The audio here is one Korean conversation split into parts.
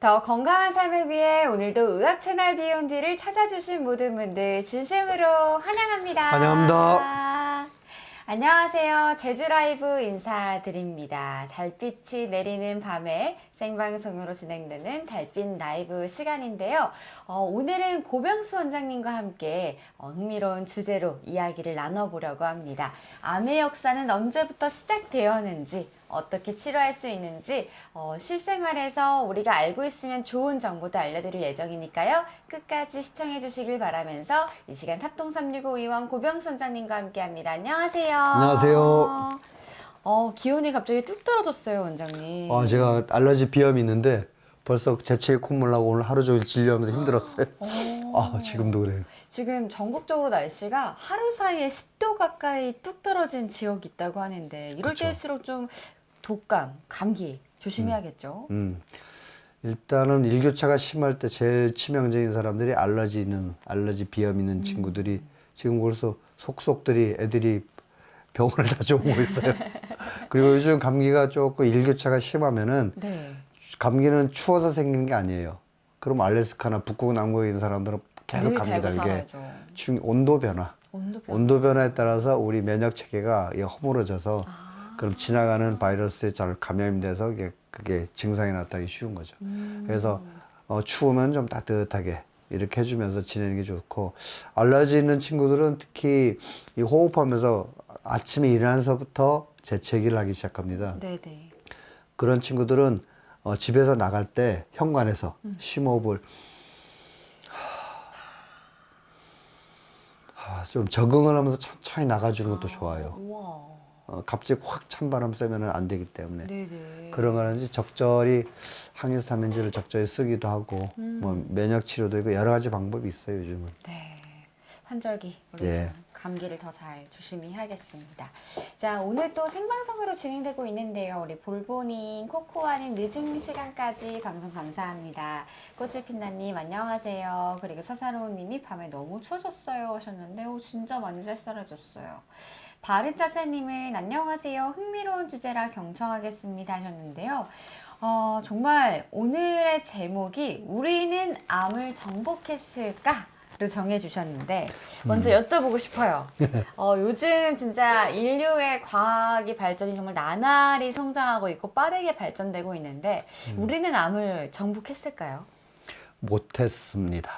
더 건강한 삶을 위해 오늘도 의학 채널 비욘디를 찾아주신 모든 분들 진심으로 환영합니다. 환영합니다. 안녕하세요. 제주 라이브 인사드립니다. 달빛이 내리는 밤에 생방송으로 진행되는 달빛 라이브 시간인데요. 오늘은 고병수 원장님과 함께 흥미로운 주제로 이야기를 나눠보려고 합니다. 암의 역사는 언제부터 시작되었는지, 어떻게 치료할 수 있는지 실생활에서 우리가 알고 있으면 좋은 정보도 알려드릴 예정이니까요. 끝까지 시청해 주시길 바라면서 이 시간 탑동365 의원 고병수 원장님과 함께합니다. 안녕하세요. 안녕하세요. 기온이 갑자기 뚝 떨어졌어요, 원장님. 제가 알러지 비염이 있는데 벌써 재채기 콧물 나고 오늘 하루 종일 진료하면서 힘들었어요. 지금도 그래요. 지금 전국적으로 날씨가 하루 사이에 10도 가까이 뚝 떨어진 지역이 있다고 하는데 이럴 그쵸. 때일수록 좀 독감, 감기 조심해야겠죠? 일단은 일교차가 심할 때 제일 치명적인 사람들이 알러지 비염 있는 친구들이 지금 벌써 속속들이 애들이 병원을 자주 오고 있어요. 그리고 요즘 감기가 조금 일교차가 심하면은 네. 감기는 추워서 생기는 게 아니에요. 그럼 알래스카나 북극 남극에 있는 사람들은 계속 늘 감기다. 달고 이게 살아야죠. 온도 변화. 온도 변화. 온도 변화에 따라서 우리 면역 체계가 이게 허물어져서 그럼 지나가는 바이러스에 잘 감염이 돼서 그게 증상이 나타나기 쉬운 거죠. 그래서 추우면 좀 따뜻하게 이렇게 해주면서 지내는 게 좋고, 알러지 있는 친구들은 특히 이 호흡하면서 아침에 일어나서부터 재채기를 하기 시작합니다. 네네. 그런 친구들은 집에서 나갈 때 현관에서 심호흡을 좀 적응을 하면서 천천히 나가주는 것도 좋아요. 우와. 갑자기 확 찬바람 쐬면 안 되기 때문에 네네. 그런 거는지 적절히 항히스타민제를 적절히 쓰기도 하고 뭐 면역 치료도 있고 여러 가지 방법이 있어요 요즘은. 네. 환절기 우리 예. 좀 감기를 더 잘 조심히 해야겠습니다. 자, 오늘 또 생방송으로 진행되고 있는데요. 우리 볼보님, 코코아님 늦은 시간까지 방송 감사합니다. 꽃이 핀나님 안녕하세요. 그리고 사사로우님이 밤에 너무 추워졌어요 하셨는데 진짜 많이 쌀쌀해졌어요. 바르짜세님은 안녕하세요. 흥미로운 주제라 경청하겠습니다 하셨는데요. 정말 오늘의 제목이 우리는 암을 정복했을까? 를 정해주셨는데 먼저 여쭤보고 싶어요. 요즘 진짜 인류의 과학이 발전이 정말 나날이 성장하고 있고 빠르게 발전되고 있는데 우리는 암을 정복했을까요? 못했습니다.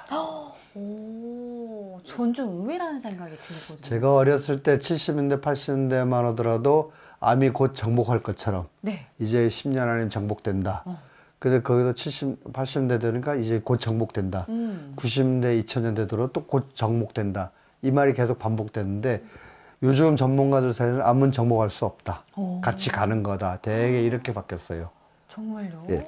오, 전 좀 의외라는 생각이 들거든요. 제가 어렸을 때 70년대 80년대만 하더라도 암이 곧 정복할 것처럼 네. 이제 10년 안에 정복된다. 근데 거기도 70, 80년대 되니까 이제 곧 정복된다. 90년대, 2000년대 들어 또 곧 정복된다. 이 말이 계속 반복되는데 요즘 전문가들 사이에는 암은 정복할 수 없다. 같이 가는 거다. 되게 이렇게 바뀌었어요. 정말요? 예.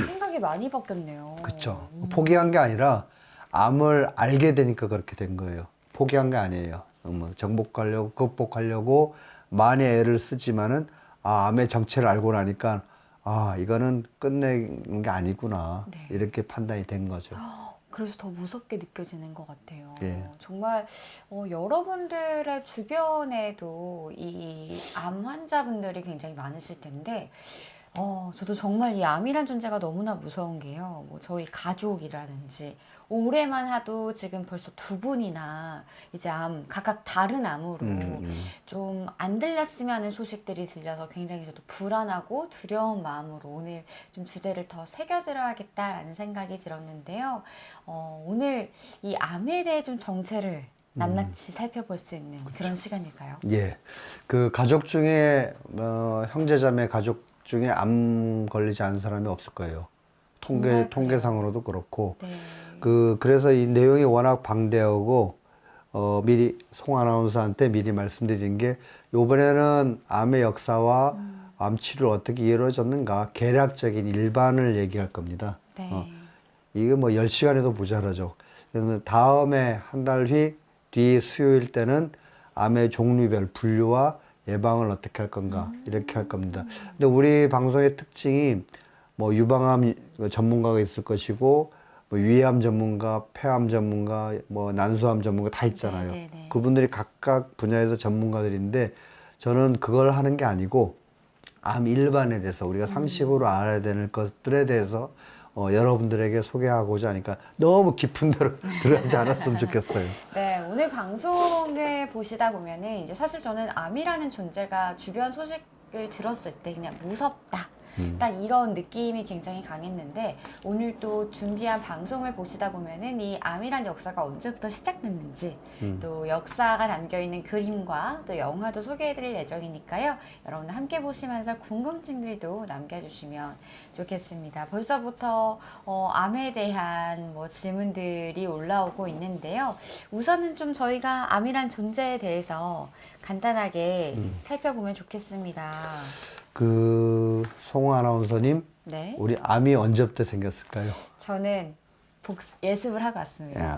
생각이 많이 바뀌었네요. 그렇죠. 포기한 게 아니라 암을 알게 되니까 그렇게 된 거예요. 포기한 게 아니에요. 뭐 정복하려고 극복하려고 많이 애를 쓰지만은 암의 정체를 알고 나니까 이거는 끝내는 게 아니구나. 네. 이렇게 판단이 된 거죠. 그래서 더 무섭게 느껴지는 것 같아요. 예. 정말 여러분들의 주변에도 이 암 환자분들이 굉장히 많으실 텐데 저도 정말 이 암이란 존재가 너무나 무서운 게요. 뭐 저희 가족이라든지 올해만 하도 지금 벌써 2분이나 이제 각각 다른 암으로 좀 안 들렸으면 하는 소식들이 들려서 굉장히 저도 불안하고 두려운 마음으로 오늘 좀 주제를 더 새겨들어야겠다라는 생각이 들었는데요. 오늘 이 암에 대해 좀 정체를 낱낱이 살펴볼 수 있는 그런 시간일까요? 예. 그 가족 중에 형제자매 가족 중에 암 걸리지 않은 사람이 없을 거예요. 정말 통계상으로도 그렇고. 네. 그래서 이 내용이 워낙 방대하고 미리 송 아나운서한테 미리 말씀드린 게 이번에는 암의 역사와 암 치료 어떻게 이루어졌는가 개략적인 일반을 얘기할 겁니다. 네. 이게 뭐 10시간에도 모자라죠. 그래서 다음에 한 달 뒤 수요일 때는 암의 종류별 분류와 예방을 어떻게 할 건가 이렇게 할 겁니다. 근데 우리 방송의 특징이 뭐 유방암 전문가가 있을 것이고 뭐 위암 전문가, 폐암 전문가, 뭐 난소암 전문가 다 있잖아요. 네네네. 그분들이 각각 분야에서 전문가들인데 저는 그걸 하는 게 아니고 암 일반에 대해서 우리가 상식으로 알아야 되는 것들에 대해서 여러분들에게 소개하고자 하니까 너무 깊은 데로 들어가지 않았으면 좋겠어요. 네, 오늘 방송을 보시다 보면은 이제 사실 저는 암이라는 존재가 주변 소식을 들었을 때 그냥 무섭다. 딱 이런 느낌이 굉장히 강했는데 오늘 또 준비한 방송을 보시다 보면은 이 암이란 역사가 언제부터 시작됐는지 또 역사가 담겨있는 그림과 또 영화도 소개해드릴 예정이니까요. 여러분들 함께 보시면서 궁금증들도 남겨주시면 좋겠습니다. 벌써부터 암에 대한 뭐 질문들이 올라오고 있는데요. 우선은 좀 저희가 암이란 존재에 대해서 간단하게 살펴보면 좋겠습니다. 송호 아나운서님, 네. 우리 암이 언제부터 생겼을까요? 저는 예습을 하고 왔습니다. 야.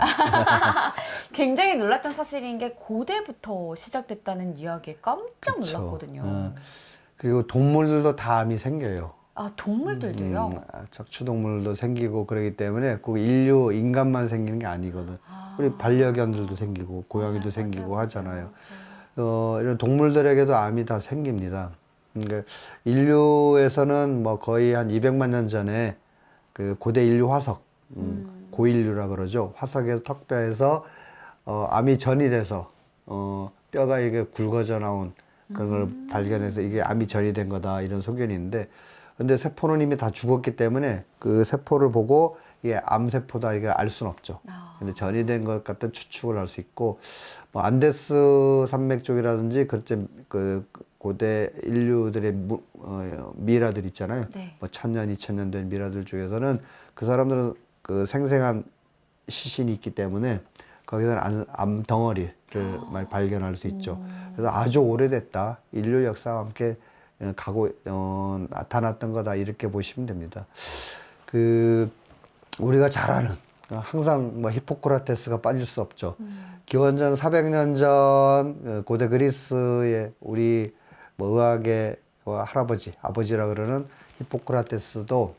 굉장히 놀랐던 사실인 게 고대부터 시작됐다는 이야기에 깜짝 그쵸. 놀랐거든요. 그리고 동물들도 다 암이 생겨요. 아, 동물들도요? 척추동물도 생기고 그러기 때문에 꼭 인간만 생기는 게 아니거든. 아. 우리 반려견들도 생기고 고양이도 맞아요, 생기고 맞아요, 하잖아요. 맞아요. 이런 동물들에게도 암이 다 생깁니다. 그러니까 인류에서는 뭐 거의 한 200만 년 전에 그 고대 인류 화석, 고인류라 그러죠. 화석에서 턱뼈에서 암이 전이 돼서 뼈가 이게 굵어져 나온 그런 걸 발견해서 이게 암이 전이 된 거다 이런 소견이 있는데, 근데 세포는 이미 다 죽었기 때문에 그 세포를 보고 이게 암세포다 이게 알 수는 없죠. 근데 전이 된 것 같은 추측을 할 수 있고, 뭐 안데스 산맥 쪽이라든지 그 고대 인류들의 미라들 있잖아요. 네. 뭐 1000년, 2000년 된 미라들 중에서는 그 사람들은 그 생생한 시신이 있기 때문에 거기서는 암 덩어리를 발견할 수 있죠. 그래서 아주 오래됐다. 인류 역사와 함께 나타났던 거다 이렇게 보시면 됩니다. 우리가 잘 아는 항상 뭐 히포크라테스가 빠질 수 없죠. 기원전 400년 전 고대 그리스의 우리 뭐 의학의 아버지라 그러는 히포크라테스도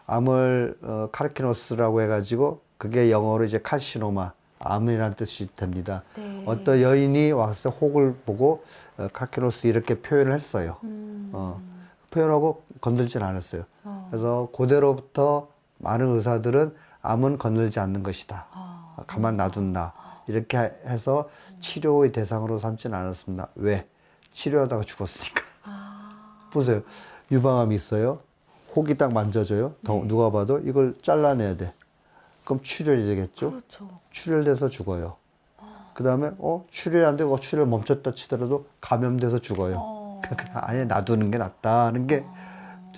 암을 카르키노스라고 해가지고 그게 영어로 이제 카시노마, 암이라는 뜻이 됩니다. 네. 어떤 여인이 와서 혹을 보고 카르키노스 이렇게 표현을 했어요. 표현하고 건들진 않았어요. 그래서 고대로부터 많은 의사들은 암은 건들지 않는 것이다. 가만 놔둔다. 이렇게 해서 치료의 대상으로 삼지는 않았습니다. 왜? 치료하다가 죽었으니까. 보세요. 유방암이 있어요. 혹이 딱 만져져요. 누가 봐도 이걸 잘라내야 돼. 그럼 출혈이 되겠죠? 그렇죠. 출혈돼서 죽어요. 그 다음에 출혈이 안 되고 출혈 멈췄다 치더라도 감염돼서 죽어요. 그냥 아예 놔두는 게 낫다는 게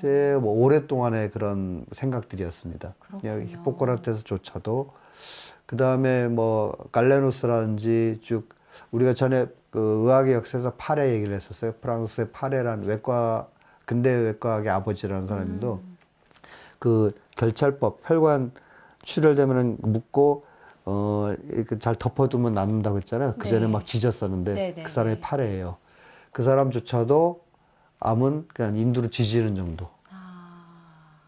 제 뭐 오랫동안의 그런 생각들이었습니다. 히포크라테스조차도. 그 다음에 뭐 갈레노스라든지 쭉 우리가 전에 그 의학의 역사에서 파레 얘기를 했었어요. 프랑스의 파레라는 근대 외과학의 아버지라는 사람도 그 결찰법, 혈관 출혈되면 묶고 이렇게 잘 덮어두면 낫는다고 했잖아요. 그 전에 네. 막 지졌었는데 네, 그 사람이 파레예요. 그 사람조차도 암은 그냥 인두로 지지는 정도.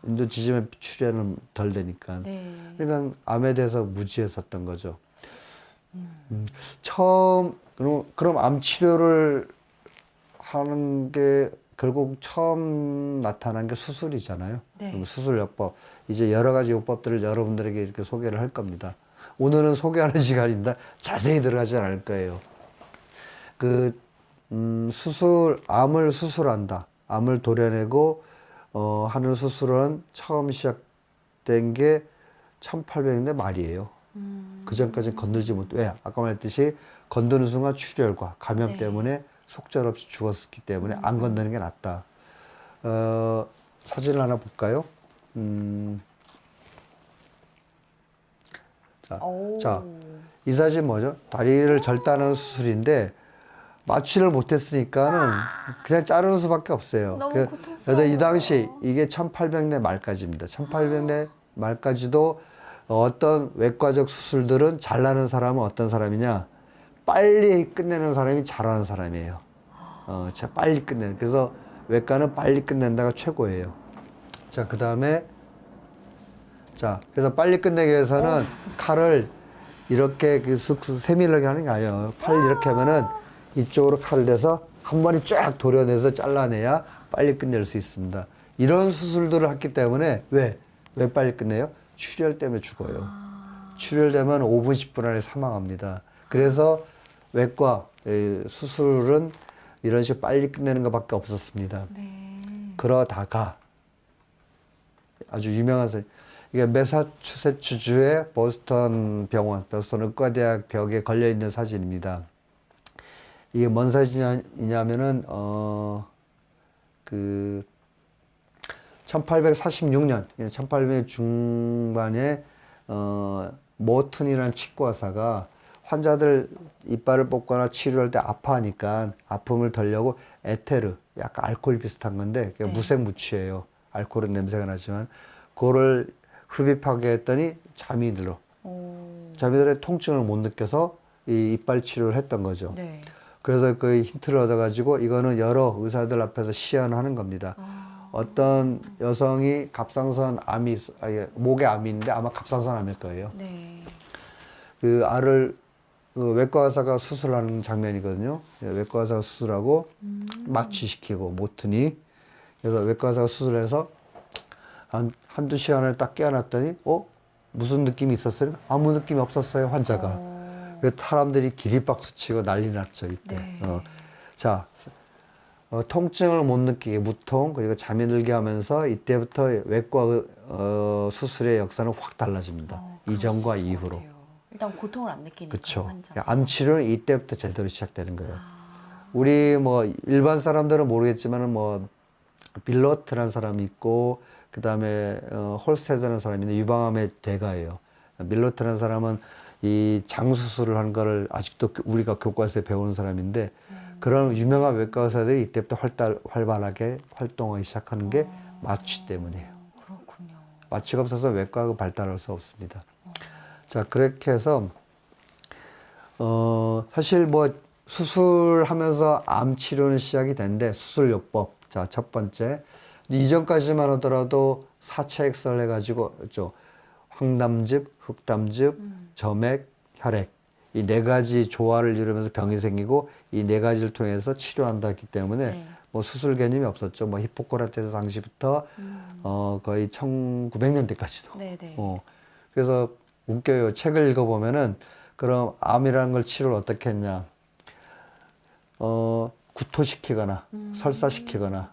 인두 지지면 출혈은 덜 되니까. 네. 그러니까 암에 대해서 무지했었던 거죠. 처음 그럼 암 치료를 하는 게 결국 처음 나타난 게 수술이잖아요. 네. 그럼 수술요법, 이제 여러 가지 요법들을 여러분들에게 이렇게 소개를 할 겁니다. 오늘은 소개하는 시간입니다. 자세히 들어가지 않을 거예요. 암을 수술한다. 암을 도려내고 하는 수술은 처음 시작된 게 1800년대 말이에요. 그 전까지는 건들지 못. 왜? 아까 말했듯이 건드는 순간 출혈과 감염 네. 때문에 속절없이 죽었기 때문에 안 건드는 게 낫다. 사진을 하나 볼까요? 자, 이 사진 뭐죠? 다리를 절단하는 수술인데 마취를 못했으니까는 그냥 자르는 수밖에 없어요. 너무 그래서 고통스러워요. 이 당시 이게 1800년대 말까지입니다. 1800년대 말까지도 어떤 외과적 수술들은 잘나는 사람은 어떤 사람이냐? 빨리 끝내는 사람이 잘하는 사람이에요. 진짜 빨리 끝내는. 그래서 외과는 빨리 끝낸다가 최고예요. 자, 그 다음에 그래서 빨리 끝내기 위해서는 칼을 이렇게 쑥쑥 세밀하게 하는 게 아니에요. 팔 이렇게 하면은 이쪽으로 칼을 대서 한 번에 쫙 도려내서 잘라내야 빨리 끝낼 수 있습니다. 이런 수술들을 했기 때문에 왜 빨리 끝내요? 출혈 때문에 죽어요. 출혈되면 5분, 10분 안에 사망합니다. 그래서 외과 수술은 이런 식으로 빨리 끝내는 것밖에 없었습니다. 네. 그러다가 아주 유명한 이게 매사추세츠주의 보스턴 병원, 보스턴 의과대학 벽에 걸려 있는 사진입니다. 이게 뭔 사진이냐면은 그 1846년, 1800 중반에 모튼이라는 치과의사가 환자들 이빨을 뽑거나 치료할 때 아파하니까 아픔을 덜려고 에테르, 약간 알코올 비슷한 건데 네. 무색무취예요. 알코올은 냄새가 나지만 그거를 흡입하게 했더니 잠이 들어. 잠이 들어 통증을 못 느껴서 이 이빨 치료를 했던 거죠. 네. 그래서 그 힌트를 얻어가지고 이거는 여러 의사들 앞에서 시연하는 겁니다. 어떤 여성이 갑상선 암이, 목에 암이 있는데 아마 갑상선 암일 거예요. 네. 그 알을 그 외과 의사가 수술하는 장면이거든요. 외과 의사가 수술하고 마취시키고 모튼이. 그래서 외과 의사가 수술해서 한두 시간을 딱 깨어났더니 무슨 느낌이 있었어요? 아무 느낌이 없었어요, 환자가. 그 사람들이 기립박수 치고 난리 났죠, 이때. 네. 자, 통증을 못 느끼게 무통 그리고 잠이 들게 하면서 이때부터 외과 수술의 역사는 확 달라집니다. 이전과 이후로. 일단 고통을 안 느끼니까 그렇죠. 환자. 암 치료는 이때부터 제대로 시작되는 거예요. 우리 뭐 일반 사람들은 모르겠지만은 뭐 빌로트라는 사람이 있고 그 다음에 홀스테드라는 사람이 있는데 유방암의 대가예요. 빌로트라는 사람은 이 장수술을 하는 거를 아직도 우리가 교과서에 배우는 사람인데 그런 유명한 외과 의사들이 이때부터 활발하게 활동하기 시작하는 게 마취 때문이에요. 그렇군요. 마취가 없어서 외과가 발달할 수 없습니다. 자, 그렇게 해서 사실 뭐 수술하면서 암 치료는 시작이 된데 수술요법. 자, 첫 번째. 이전까지만 하더라도 4차 엑스를 해가지고 황담즙, 흑담즙, 점액, 혈액 이 네 가지 조화를 이루면서 병이 생기고 이 네 가지를 통해서 치료한다 했기 때문에 네. 뭐 수술 개념이 없었죠. 뭐 히포크라테스 당시부터 거의 1900년대까지도. 네네. 그래서 웃겨요. 책을 읽어보면은 그럼 암이라는 걸 치료를 어떻게 했냐. 구토시키거나 설사시키거나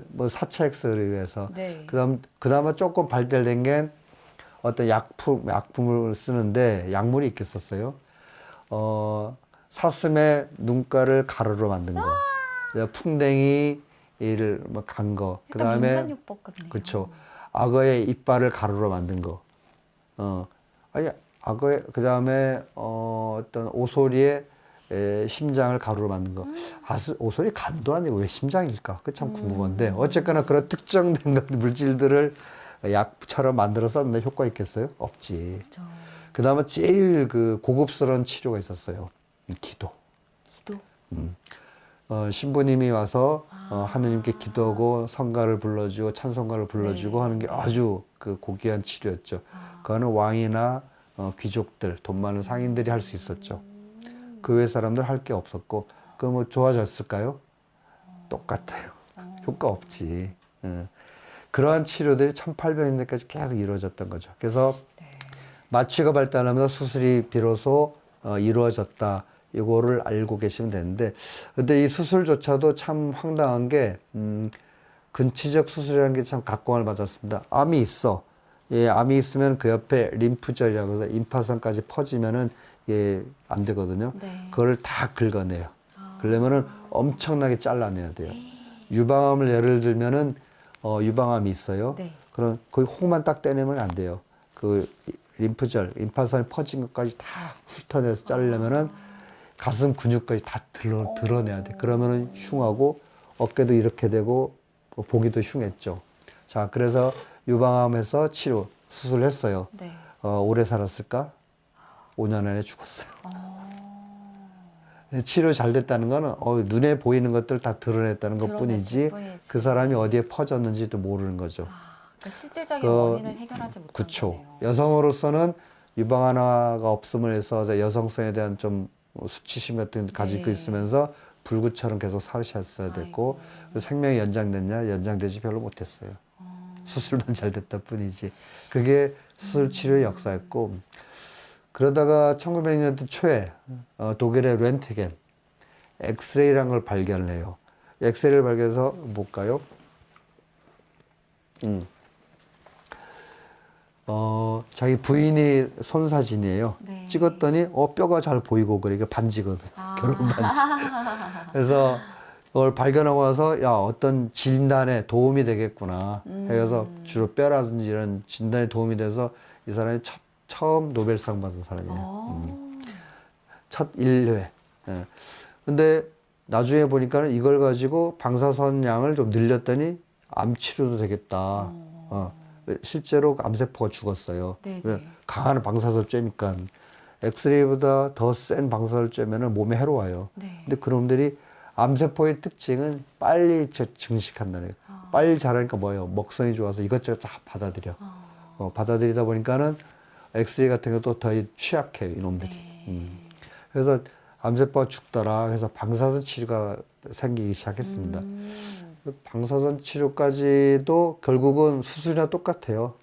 뭐 4차 엑스를 의해서 네. 그다음에 조금 발달된 게 어떤 약품을 쓰는데 약물이 있겠었어요. 사슴의 눈가를 가루로 만든 거, 풍뎅이를 뭐 간 거, 그다음에 민간요법 같네요. 그렇죠. 악어의 이빨을 가루로 만든 거, 아니 악어의 그다음에 어떤 오소리의 심장을 가루로 만든 거. 오소리 간도 아니고 왜 심장일까? 그 참 궁금한데 어쨌거나 그런 특정된 물질들을 약처럼 만들어 썼는데 효과 있겠어요? 없지. 그렇죠. 그다음에 제일 그 고급스러운 치료가 있었어요. 기도. 기도. 신부님이 와서 하느님께 기도하고 성가를 불러주고 찬송가를 불러주고 네. 하는 게 아주 그 고귀한 치료였죠. 그거는 왕이나 귀족들, 돈 많은 상인들이 할 수 있었죠. 그 외 사람들 할 게 없었고, 그 뭐 좋아졌을까요? 똑같아요. 효과 없지. 그러한 치료들이 1800년대까지 계속 이루어졌던 거죠. 그래서 네. 마취가 발달하면서 수술이 비로소 이루어졌다. 이거를 알고 계시면 되는데, 근데 이 수술조차도 참 황당한 게 근치적 수술이라는 게 참 각광을 받았습니다. 암이 있어. 예, 암이 있으면 그 옆에 림프절이라고 해서 임파선까지 퍼지면은 안 되거든요. 네. 그거를 다 긁어내요. 그러면은 엄청나게 잘라내야 돼요. 유방암을 예를 들면은 유방암이 있어요. 네. 그럼 거기 혹만 딱 떼내면 안 돼요. 그 림프절, 임파선이 퍼진 것까지 다 훑어내서 자르려면은 가슴 근육까지 다 드러내야 돼. 그러면은 흉하고 어깨도 이렇게 되고 보기도 흉했죠. 자, 그래서 유방암에서 수술했어요. 네. 오래 살았을까? 5년 안에 죽었어요. 치료 잘 됐다는 거는 눈에 보이는 것들 다 드러냈다는 것 뿐이지 그 사람이 어디에 퍼졌는지도 모르는 거죠. 그러니까 실질적인 원인을 해결하지 못한 그쵸. 거네요. 여성으로서는 유방 하나가 없음을 해서 여성성에 대한 좀 수치심 같은 게 가지고 네. 있으면서 불구처럼 계속 사셨어야 됐고 생명이 연장됐냐? 연장되지 별로 못했어요. 수술만 잘 됐다 뿐이지. 그게 수술 치료의 역사였고 그러다가 1900년대 초에 독일의 렌트겐 엑스레이라는 걸 발견을 해요. 엑스레이를 발견해서 볼까요? 자기 부인이 손 사진이에요. 네. 찍었더니 뼈가 잘 보이고 그래. 이게 반지거든. 결혼 반지. 그래서 그걸 발견하고 나서 야 어떤 진단에 도움이 되겠구나 해서 주로 뼈라든지 이런 진단에 도움이 돼서 이 사람이 처음 노벨상 받은 사람이에요. 첫 1회. 예. 근데 나중에 보니까는 이걸 가지고 방사선 양을 좀 늘렸더니 암 치료도 되겠다. 실제로 암세포가 죽었어요. 네네. 강한 방사선을 쬐니까 엑스레이보다 더 센 방사선을 쬐면은 몸에 해로워요. 네. 근데 그놈들이 암세포의 특징은 빨리 증식한다는 거예요. 빨리 자라니까 뭐예요? 먹성이 좋아서 이것저것 다 받아들여. 받아들이다 보니까는 엑스레이 같은 것도 더 취약해요, 이놈들이. 네. 그래서 암세포가 죽더라. 그래서 방사선 치료가 생기기 시작했습니다. 방사선 치료까지도 결국은 수술이랑 똑같아요.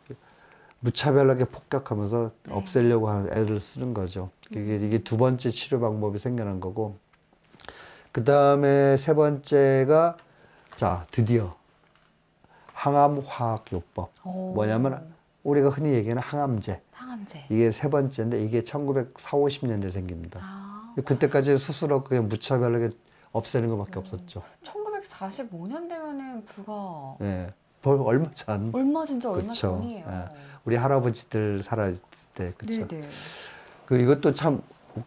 무차별하게 폭격하면서 없애려고 하는 애를 쓰는 거죠. 이게 두 번째 치료 방법이 생겨난 거고. 그 다음에 세 번째가, 자, 드디어 항암화학요법. 뭐냐면, 우리가 흔히 얘기하는 항암제. 항암제. 이게 세 번째인데, 이게 1940, 50년대 생깁니다. 그때까지 수술하고 그냥 무차별하게 없애는 것밖에 없었죠. 1945년 되면은 불과 예. 얼마 전. 진짜 얼마 그쵸. 전이에요. 예. 우리 할아버지들 살았을 때, 그쵸. 네네. 이것도 참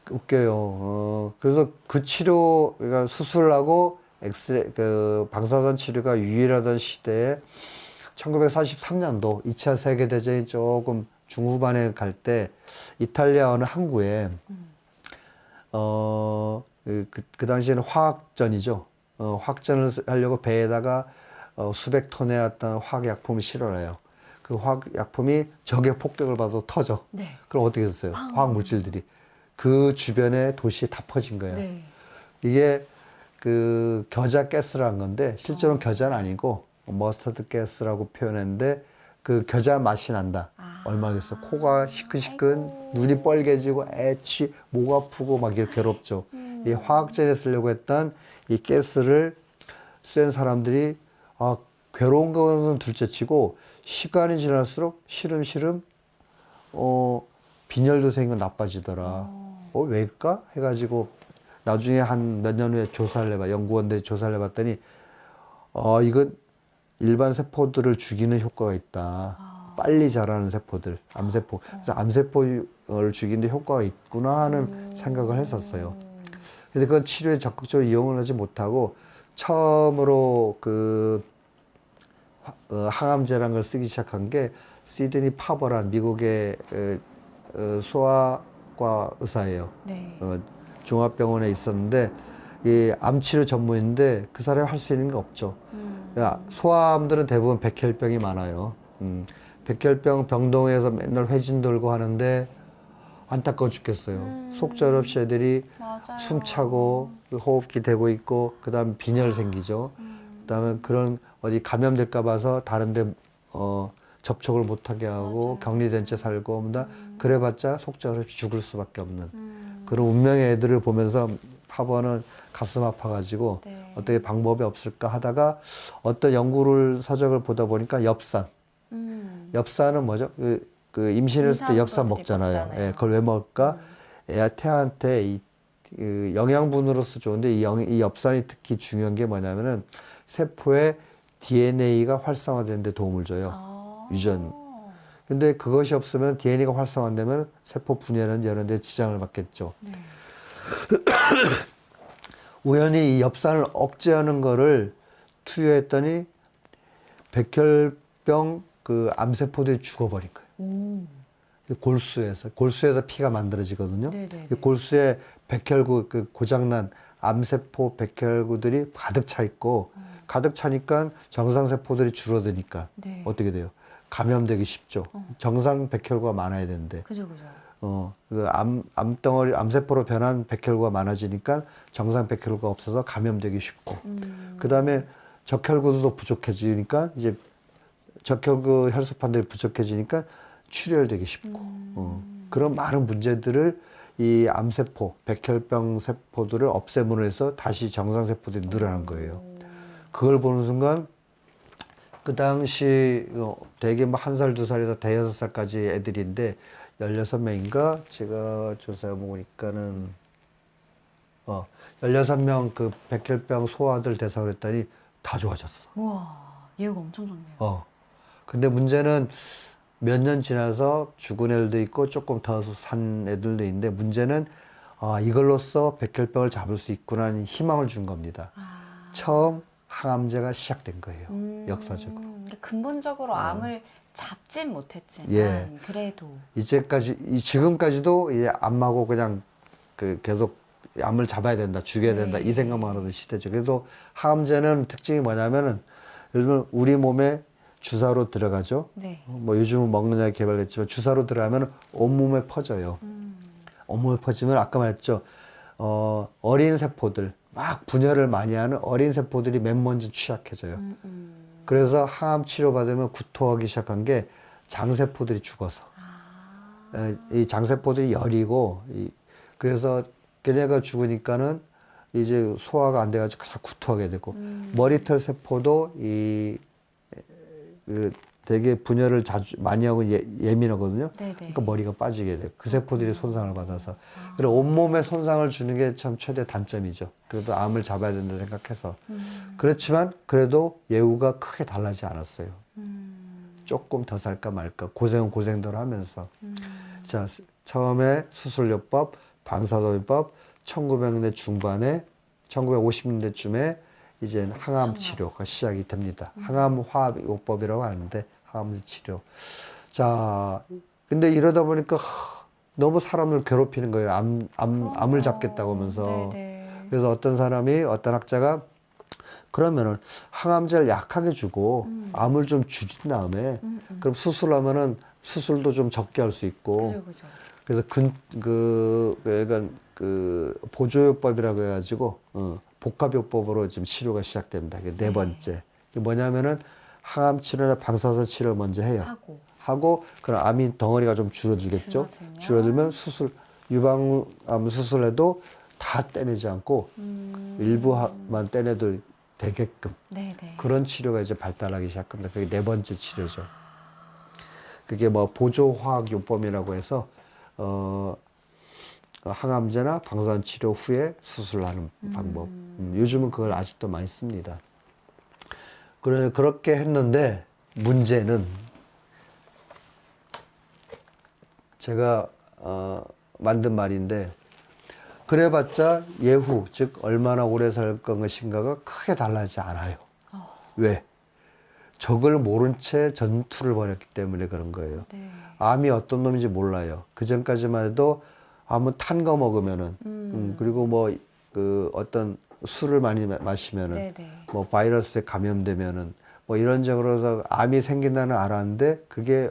웃겨요. 그래서 그 치료, 그러니까 수술하고 방사선 치료가 유일하던 시대에 1943년도 2차 세계대전이 조금 중후반에 갈 때 이탈리아 어느 항구에, 그 당시에는 화학전이죠. 화학전을 하려고 배에다가 수백 톤의 어떤 화학약품을 실어놔요. 그 화학약품이 적의 폭격을 받아도 터져. 네. 그럼 어떻게 됐어요? 화학물질들이. 그 주변에 도시에 다 퍼진 거예요. 네. 이게 그 겨자 가스라는 건데 실제로는 겨자는 아니고 머스터드 가스라고 표현했는데 그 겨자 맛이 난다. 얼마나 됐어? 코가 시큰시큰, 아이고. 눈이 뻘개지고 애취, 목 아프고 막 이렇게 괴롭죠. 이 화학제에 쓰려고 했던 이 가스를 쓴 사람들이 괴로운 것은 둘째치고 시간이 지날수록 시름시름 빈혈도 생기고 나빠지더라. 왜일까? 해가지고 나중에 한 몇 년 후에 연구원들이 조사를 해봤더니 이건 일반 세포들을 죽이는 효과가 있다. 빨리 자라는 세포들, 암세포. 그래서 암세포를 죽이는 데 효과가 있구나 하는 생각을 했었어요. 근데 그건 치료에 적극적으로 이용을 하지 못하고 처음으로 항암제라는 걸 쓰기 시작한 게 시드니 파버란 미국의 소아과 의사예요. 네. 종합병원에 있었는데 이 암치료 전문인데 그 사람이 할 수 있는 게 없죠. 소아암들은 대부분 백혈병이 많아요. 백혈병 병동에서 맨날 회진 돌고 하는데 안타까워 죽겠어요. 속절없이 애들이 맞아요. 숨차고 호흡기 되고 있고 그다음 빈혈 생기죠. 그다음에 그런 어디 감염될까 봐서 다른데 접촉을 못하게 하고 격리된 채 살고 그래봤자 속절없이 죽을 수밖에 없는 그런 운명의 애들을 보면서 파버는 가슴 아파가지고 네. 어떻게 방법이 없을까 하다가 어떤 연구를 서적을 보다 보니까 엽산. 엽산은 뭐죠? 그 임신했을 때 엽산 먹잖아요. 예, 그걸 왜 먹을까? 태아한테 그 영양분으로서 좋은데 이 엽산이 특히 중요한 게 뭐냐면은 세포의 DNA가 활성화되는 데 도움을 줘요. 유전. 근데 그것이 없으면 DNA가 활성화 안 되면 세포 분열은 이런 데 지장을 받겠죠. 네. 우연히 이 엽산을 억제하는 거를 투여했더니 백혈병 그 암세포들이 죽어버린 거예요. 골수에서 피가 만들어지거든요. 네네네. 이 골수에 백혈구, 그 고장난 암세포 백혈구들이 가득 차 있고, 가득 차니까 정상세포들이 줄어드니까 네. 어떻게 돼요? 감염되기 쉽죠. 정상 백혈구가 많아야 되는데, 그죠. 암덩어리, 암세포로 변한 백혈구가 많아지니까 정상 백혈구가 없어서 감염되기 쉽고, 그 다음에 적혈구도 부족해지니까 이제 적혈구 혈소판들이 부족해지니까 출혈되기 쉽고, 그런 많은 문제들을 이 암세포, 백혈병 세포들을 없애므로 해서 다시 정상 세포들이 늘어난 거예요. 그걸 보는 순간 그 당시 대개 뭐 1살, 2살에서 대여섯 살까지 애들인데 16명인가 제가 조사해 보니까는 16명 그 백혈병 소아들 대상으로 했더니 다 좋아졌어. 우와, 예후가 엄청 좋네요. 근데 문제는 몇 년 지나서 죽은 애들도 있고 조금 더 산 애들도 있는데 문제는 이걸로써 백혈병을 잡을 수 있구나 하는 희망을 준 겁니다. 처음 항암제가 시작된 거예요. 역사적으로. 근데 근본적으로 암을 잡진 못했지만 예. 그래도 지금까지도 이 암하고 그냥 계속 암을 잡아야 된다, 죽여야 된다 이 생각만 하던 시대죠. 그래도 항암제는 특징이 뭐냐면은 예를 들면 우리 몸에 주사로 들어가죠. 네. 뭐 요즘은 먹는 약이 개발됐지만 주사로 들어가면 온몸에 퍼져요. 온몸에 퍼지면 아까 말했죠. 어린 세포들 막 분열을 많이 하는 어린 세포들이 맨 먼저 취약해져요. 그래서 항암 치료 받으면 구토하기 시작한 게 장세포들이 죽어서 이 장세포들이 여리고 그래서 걔네가 죽으니까는 이제 소화가 안 돼가지고 다 구토하게 되고 머리털 세포도 되게 분열을 많이 하고 예민하거든요. 네네. 그러니까 머리가 빠지게 돼요. 그 세포들이 손상을 받아서. 그리고 온몸에 손상을 주는 게 참 최대 단점이죠. 그래도 암을 잡아야 된다 생각해서. 그렇지만 그래도 예후가 크게 달라지지 않았어요. 조금 더 살까 말까 고생은 고생대로 하면서. 자, 처음에 수술요법, 방사선요법 1900년대 중반에 1950년대쯤에 이제 항암 치료가 시작이 됩니다. 항암 화학요법이라고 하는데 항암 치료. 자, 근데 이러다 보니까 너무 사람을 괴롭히는 거예요. 암을 잡겠다고 하면서. 네네. 그래서 어떤 학자가 그러면은 항암제를 약하게 주고 암을 좀 줄인 다음에 그럼 수술하면은 수술도 좀 적게 할 수 있고. 그죠. 그래서 약간 보조요법이라고 해가지고 복합요법으로 지금 치료가 시작됩니다. 그게 네 번째. 이게 뭐냐면은 항암 치료나 방사선 치료를 먼저 해요. 하고 그럼 암이 덩어리가 좀 줄어들겠죠. 줄어들면 유방암 수술해도 다 떼내지 않고 일부만 떼내도 되게끔 네네. 그런 치료가 이제 발달하기 시작합니다. 그게 네 번째 치료죠. 그게 뭐 보조화학요법이라고 해서 항암제나 방사선 치료 후에 수술하는 방법. 요즘은 그걸 아직도 많이 씁니다. 그렇게 했는데 문제는 제가 만든 말인데 그래봤자 예후 즉 얼마나 오래 살 것인가가 크게 달라지지 않아요. 왜? 적을 모른 채 전투를 벌였기 때문에 그런 거예요. 네. 암이 어떤 놈인지 몰라요. 그 전까지만 해도 암은 탄 거 먹으면은 그리고 뭐 어떤 술을 많이 마시면은 네네. 뭐 바이러스에 감염되면은 뭐 이런저런 해서 암이 생긴다는 알았는데 그게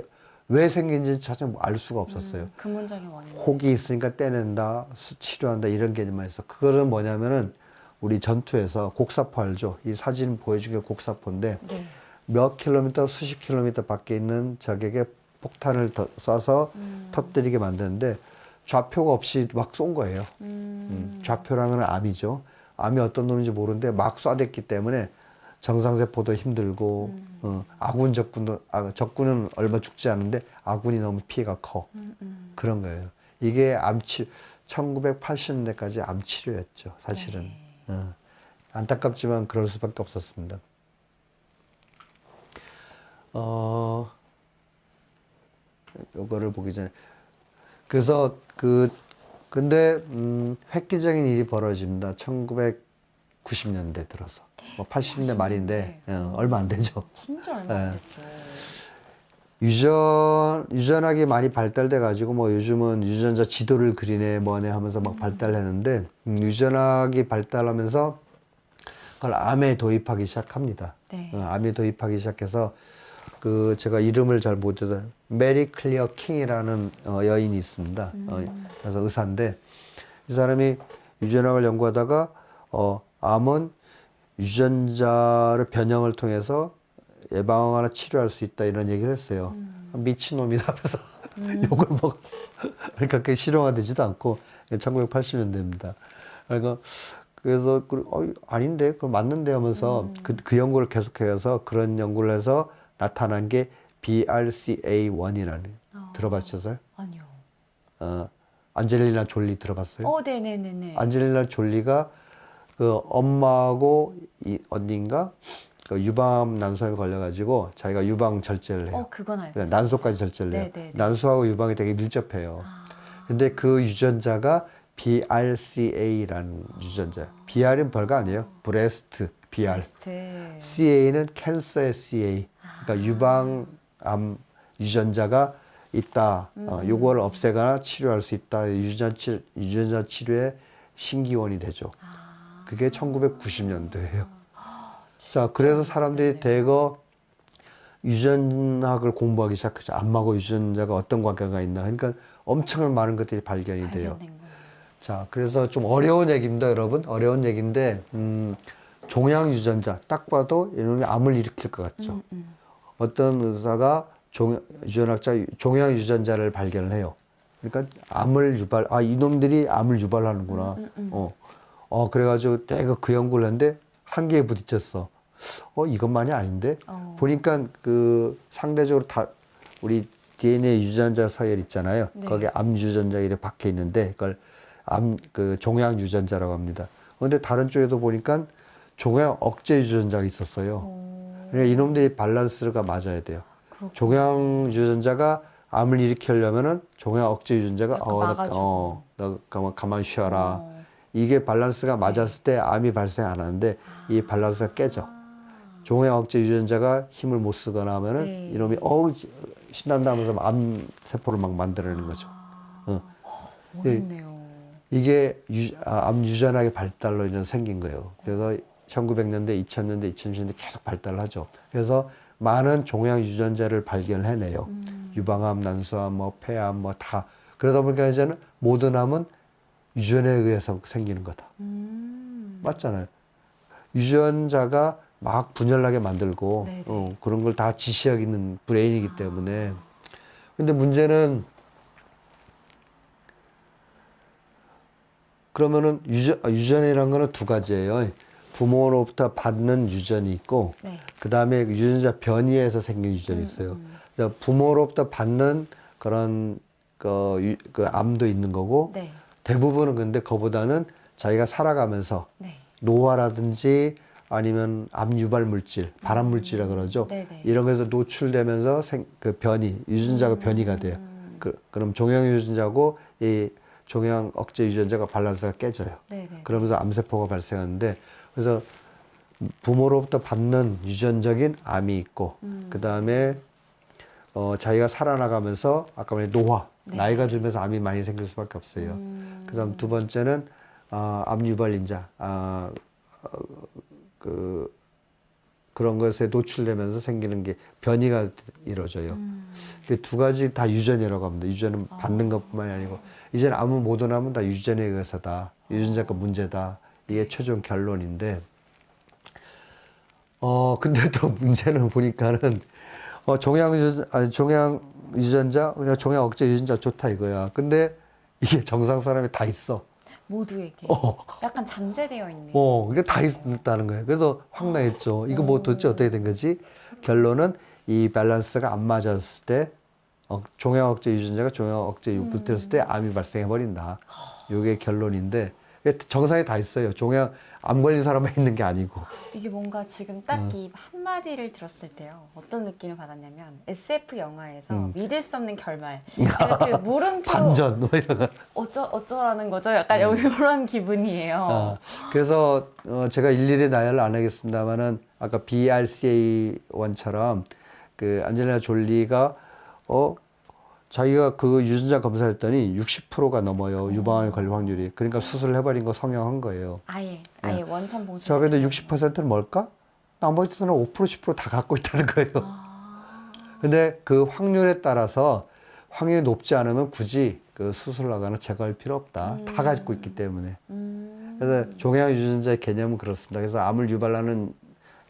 왜 생긴지 전혀 알 수가 없었어요. 근본적인 원인. 혹이 있으니까 떼낸다, 치료한다 이런 개념만 있어. 그거는 뭐냐면은 우리 전투에서 곡사포 알죠? 이 사진 보여준 게 곡사포인데 네. 몇 킬로미터, 수십 킬로미터 밖에 있는 적에게 폭탄을 쏴서 터뜨리게 만드는데 좌표가 없이 막 쏜 거예요. 좌표랑은 암이죠. 암이 어떤 놈인지 모르는데 막 쏴댔기 때문에 정상세포도 힘들고 아군 적군은 얼마 죽지 않는데 아군이 너무 피해가 커. 그런 거예요. 이게 1980년대까지 암 치료였죠. 사실은. 네. 안타깝지만 그럴 수밖에 없었습니다. 요거를 보기 전에 그래서 근데 획기적인 일이 벌어집니다. 1990년대 들어서 뭐 80년대 말인데 얼마 안 되죠. 진짜 얼마 안 됐죠. 유전학이 많이 발달돼 가지고 뭐 요즘은 유전자 지도를 그리네 뭐네 하면서 막 발달했는데 유전학이 발달하면서 그걸 암에 도입하기 시작합니다. 네. 암에 도입하기 시작해서 그 제가 이름을 잘 못해서 메리 클리어 킹이라는 여인이 있습니다. 그래서 의사인데 이 사람이 유전학을 연구하다가 암은 유전자를 변형을 통해서 예방하거나 치료할 수 있다 이런 얘기를 했어요. 미친놈이다 하면서 욕을 먹었어. 그러니까 그게 실용화되지도 않고 1980년대입니다. 그래서 아닌데 그거 맞는데 하면서 그 연구를 계속해서 그런 연구를 해서 나타난 게 BRCA1이라는 들어봤어요? 아니요. 안젤리나 졸리 들어봤어요? 네네네네. 안젤리나 졸리가 그 엄마하고 언니인가 그 유방 난소암에 걸려가지고 자기가 유방 절제를 해요. 그건 알고 그러니까 난소까지 절제를 해요. 네네네. 난소하고 유방이 되게 밀접해요. 근데 그 유전자가 BRCA라는 유전자. BR은 별거 아니에요. 브레스트, BR. 브레스트. CA는 캔서의 CA. 그러니까 유방암 유전자가 있다. 요걸 없애거나 치료할 수 있다. 유전자 치료의 신기원이 되죠. 그게 1990년도예요. 자, 그래서 사람들이 대거 유전학을 공부하기 시작했죠. 암하고 유전자가 어떤 관계가 있나. 그러니까 엄청난 많은 것들이 발견이 돼요. 발견된 거예요. 자, 그래서 좀 어려운 얘기입니다, 여러분. 어려운 얘기인데, 종양 유전자. 딱 봐도 이놈이 암을 일으킬 것 같죠. 어떤 의사가 유전학자 종양 유전자를 발견을 해요. 그러니까 암을 이놈들이 암을 유발하는구나. 그래가지고 내가 그 연구를 했는데 한계에 부딪혔어. 이것만이 아닌데? 보니까 그 상대적으로 우리 DNA 유전자 서열 있잖아요. 네. 거기에 암 유전자 이렇게 박혀 있는데 그걸 그 종양 유전자라고 합니다. 그런데 다른 쪽에도 보니까 종양 억제 유전자가 있었어요. 그러니까 이놈들이 밸런스가 맞아야 돼요. 그렇구나. 종양 유전자가 암을 일으키려면은 종양 억제 유전자가 막아주고. 너 가만히 쉬어라. 이게 밸런스가 맞았을 때 암이 발생 안 하는데 이 밸런스가 깨져. 종양 억제 유전자가 힘을 못 쓰거나 하면은 네. 이놈이 신난다 하면서 암 세포를 막 만들어내는 거죠. 어렵네요. 이게 암 유전학의 발달로 인해서 생긴 거예요. 그래서 1900년대, 2000년대, 2010년대 계속 발달하죠. 그래서 많은 종양 유전자를 발견해내요. 유방암, 난소암, 폐암, 다. 그러다 보니까 이제는 모든 암은 유전에 의해서 생기는 거다. 맞잖아요. 유전자가 막 분열나게 만들고 그런 걸 다 지시하고 있는 브레인이기 때문에. 근데 문제는 그러면은 유전이라는 거는 두 가지예요. 부모로부터 받는 유전이 있고 네. 그 다음에 유전자 변이에서 생긴 유전이 있어요. 그러니까 부모로부터 받는 그런 그 암도 있는 거고 네. 대부분은 근데 그보다는 자기가 살아가면서 네. 노화라든지 아니면 암 유발 물질, 발암 물질이라 그러죠. 네네. 이런 거에서 노출되면서 그 유전자가 변이가 돼요. 그럼 종양 유전자고 이 종양 억제 유전자가 밸런스가 깨져요. 네네. 그러면서 암세포가 발생하는데 그래서 부모로부터 받는 유전적인 암이 있고 그 다음에 자기가 살아나가면서 아까 말한 노화, 네. 나이가 들면서 암이 많이 생길 수밖에 없어요. 그 다음 두 번째는 암 유발인자, 그런 것에 노출되면서 생기는 게 변이가 이루어져요. 그 두 가지 다 유전이라고 합니다. 유전은 받는 것뿐만이 아니고 이제는 아무 모든 암은 다 유전에 의해서다. 유전자가 문제다. 이게 최종 결론인데 근데 또 문제는 보니까는 종양 유전자 그냥 종양 억제 유전자 좋다 이거야. 근데 이게 정상 사람이 다 있어. 모두에게 약간 잠재되어 있네. 이게 다 있다는 거예요. 그래서 황당했죠. 이거 뭐 도대체 어떻게 된 거지? 결론은 이 밸런스가 안 맞았을 때 종양 억제 유전자가 종양 억제 붙었을 때 암이 발생해 버린다. 이게 결론인데 정상에 다 있어요. 종양 암 걸린 사람만 있는 게 아니고. 이게 뭔가 지금 딱 이 한마디를 들었을 때요. 어떤 느낌을 받았냐면 SF 영화에서 믿을 수 없는 결말. 약간 그 물음표 반전 뭐 이런 거. 어쩌라는 거죠? 약간 이런 기분이에요. 그래서 제가 일일이 나열을 안 하겠습니다만은 아까 BRCA1처럼 그 안젤리나 졸리가 자기가 그 유전자 검사했더니 60%가 넘어요. 유방암에 걸릴 확률이. 그러니까 수술을 해버린 거 성형한 거예요. 아예 원천 봉쇄. 자, 근데 60%는 뭘까? 나머지는 5% 10% 다 갖고 있다는 거예요. 근데 그 확률에 따라서 확률이 높지 않으면 굳이 그 수술을 하거나 제거할 필요 없다. 다 가지고 있기 때문에. 그래서 종양 유전자의 개념은 그렇습니다. 그래서 암을 유발하는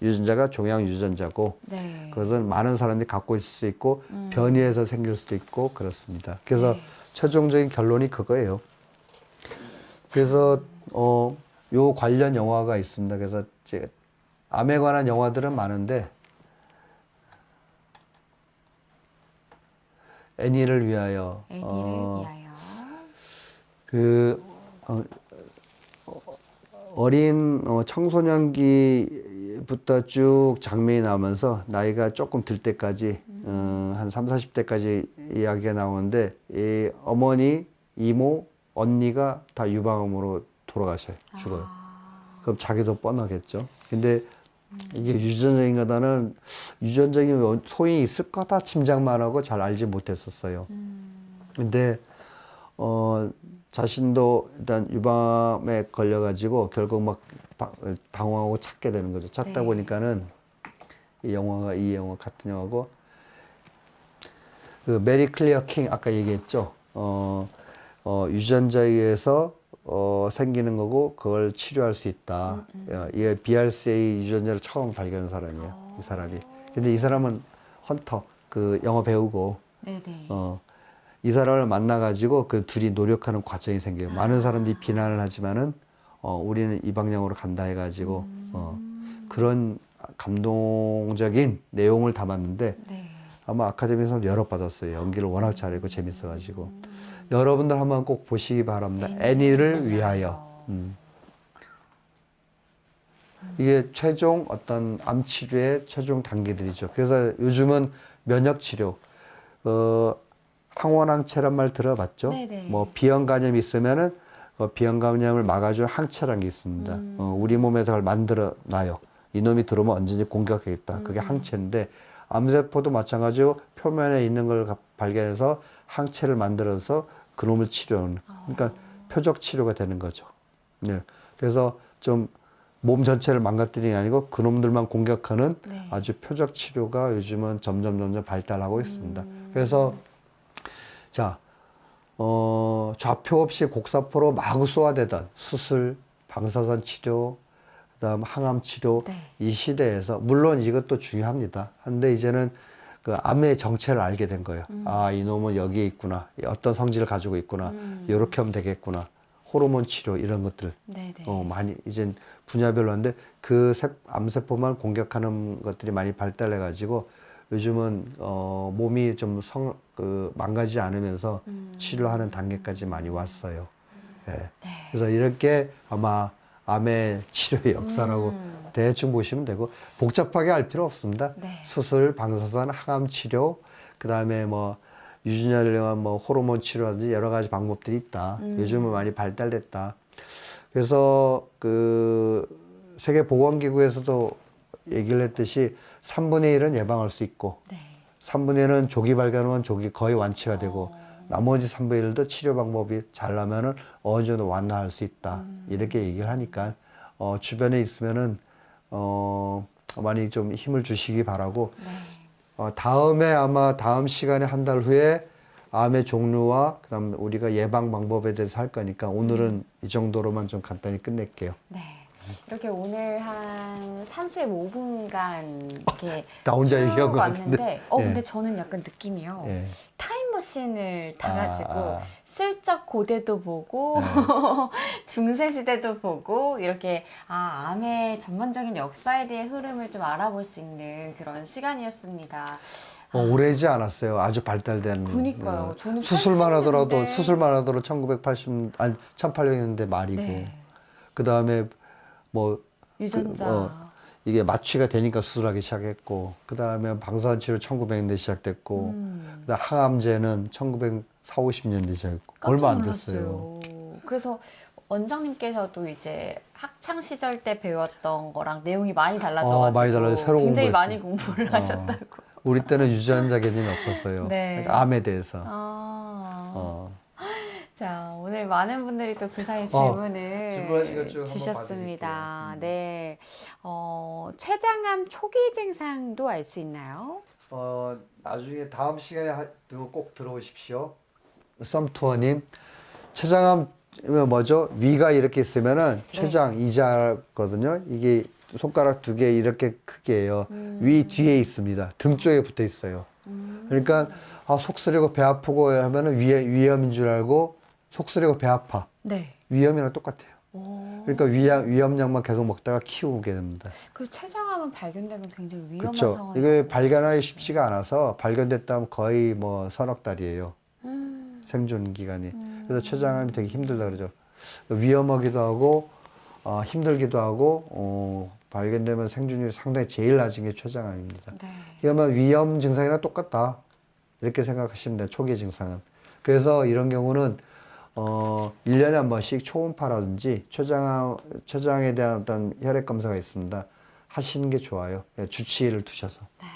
유전자가 종양 유전자고 네. 그것은 많은 사람들이 갖고 있을 수 있고 변이해서 생길 수도 있고 그렇습니다. 그래서 네. 최종적인 결론이 그거예요. 그래서 요 관련 영화가 있습니다. 그래서 이제 암에 관한 영화들은 많은데 애니를 위하여 애니를 위하여. 그 어린 청소년기부터 쭉 장면이 나오면서 나이가 조금 들 때까지 한 3, 40대까지 이야기가 나오는데 이 어머니, 이모, 언니가 다 유방암으로 돌아가셔요. 죽어요. 그럼 자기도 뻔하겠죠. 근데 이게 유전적인 거다는 유전적인 소인이 있을 거다 짐작만 하고 잘 알지 못했었어요. 근데 자신도 일단 유방암에 걸려가지고 결국 막 방황하고 찾게 되는 거죠. 찾다 네. 보니까는 이 영화 같은 영화고 그 메리 클리어 킹 아까 얘기했죠. 유전자에 의해서 생기는 거고 그걸 치료할 수 있다. 이게 BRCA 유전자를 처음 발견한 사람이에요. 이 사람이. 근데 이 사람은 헌터 그 영어 배우고 네네. 이 사람을 만나가지고 그 둘이 노력하는 과정이 생겨요. 많은 사람들이 비난을 하지만은, 우리는 이 방향으로 간다 해가지고, 그런 감동적인 내용을 담았는데, 네. 아마 아카데미에서 여러 받았어요. 연기를 워낙 잘했고 재밌어가지고. 여러분들 한번 꼭 보시기 바랍니다. 애니를 위하여. 이게 최종 어떤 암 치료의 최종 단계들이죠. 그래서 요즘은 면역 치료, 항원항체란 말 들어봤죠? 네네. 뭐 비형 감염이 있으면은 비형 감염을 막아줄 항체라는 게 있습니다. 우리 몸에서 그걸 만들어 놔요. 이놈이 들어오면 언제든지 공격하겠다. 그게 항체인데 암세포도 마찬가지로 표면에 있는 걸 발견해서 항체를 만들어서 그놈을 치료하는. 그러니까 표적 치료가 되는 거죠. 네. 그래서 좀 몸 전체를 망가뜨리는 게 아니고 그놈들만 공격하는 네. 아주 표적 치료가 요즘은 점점 발달하고 있습니다. 그래서 자, 좌표 없이 곡사포로 마구 쏘아대던 수술, 방사선 치료, 그다음 항암 치료 네. 이 시대에서 물론 이것도 중요합니다. 근데 이제는 그 암의 정체를 알게 된 거예요. 아, 이놈은 여기에 있구나. 어떤 성질을 가지고 있구나. 이렇게 하면 되겠구나. 호르몬 치료 이런 것들 네네. 많이 이젠 분야별로 하는데 그 암세포만 공격하는 것들이 많이 발달해 가지고 요즘은 몸이 좀 망가지지 않으면서 치료하는 단계까지 많이 왔어요. 예. 네. 그래서 이렇게 아마 암의 치료의 역사라고 대충 보시면 되고 복잡하게 할 필요 없습니다. 네. 수술, 방사선, 항암 치료, 그 다음에 뭐 유전자를 이용한 뭐 호르몬 치료라든지 여러 가지 방법들이 있다. 요즘은 많이 발달됐다. 그래서 그 세계보건기구에서도 얘기를 했듯이 3분의 1은 예방할 수 있고 네. 3분의 1은 조기 발견하면 조기 거의 완치가 되고 나머지 3분의 1도 치료 방법이 잘 나면은 어느 정도 완화할 수 있다. 이렇게 얘기를 하니까 주변에 있으면은 많이 좀 힘을 주시기 바라고 네. 다음에 아마 다음 시간에 한 달 후에 암의 종류와 그다음 우리가 예방 방법에 대해서 할 거니까 오늘은 이 정도로만 좀 간단히 끝낼게요. 네. 이렇게 오늘 한 35분간 이렇게 나 혼자 쭉 얘기한 것 왔는데, 같은데. 예. 근데 저는 약간 느낌이요. 예. 타임머신을 타가지고 아. 슬쩍 고대도 보고 중세시대도 보고 이렇게 암의 전반적인 역사에 대해 흐름을 좀 알아볼 수 있는 그런 시간이었습니다. 오래지 않았어요. 아주 발달된. 그니까요. 저는 수술만 80년대. 하더라도 1800년대 말이고. 네. 그 다음에 뭐 유전자. 이게 마취가 되니까 수술하기 시작했고, 그 다음에 방사선 치료 1900년대 시작됐고, 그다음 항암제는 1940, 50년대 시작했고, 얼마 안 됐어요. 그래서 원장님께서도 이제 학창 시절 때 배웠던 거랑 내용이 많이 달라져가지고 많이 달라져 새로 굉장히 공부했어요. 많이 공부를 하셨다고. 우리 때는 유전자 개념이 없었어요. 네. 그러니까 암에 대해서. 자, 오늘 많은 분들이 또 그 사이 질문하신 질문을 것 쭉 한번 주셨습니다. 네. 췌장암 초기 증상도 알 수 있나요? 나중에 다음 시간에 꼭 들어오십시오. 썸투어님, 췌장암 뭐죠? 위가 이렇게 있으면은 췌장 이자거든요. 이게 손가락 두 개 이렇게 크기예요. 위 뒤에 있습니다. 등 쪽에 붙어 있어요. 그러니까 속 쓰리고 배 아프고 하면은 위염인 줄 알고 속 쓰리고 배 아파. 네. 위염이랑 똑같아요. 오. 그러니까 위험약만 계속 먹다가 키우게 됩니다. 그 췌장암은 발견되면 굉장히 위험한 그렇죠. 상황이. 이게 발견하기 쉽지가 않아서 발견됐다면 거의 뭐 서너 달이에요. 생존 기간이. 그래서 췌장암이 되게 힘들다 그러죠. 위험하기도 하고 힘들기도 하고 발견되면 생존율이 상당히 제일 낮은 게 췌장암입니다. 네. 이거만 위험 증상이랑 똑같다 이렇게 생각하시면 돼요. 초기 증상은. 그래서 이런 경우는 1년에 한 번씩 초음파라든지 췌장에 대한 어떤 혈액 검사가 있습니다. 하시는 게 좋아요. 예, 주치의를 두셔서. 네.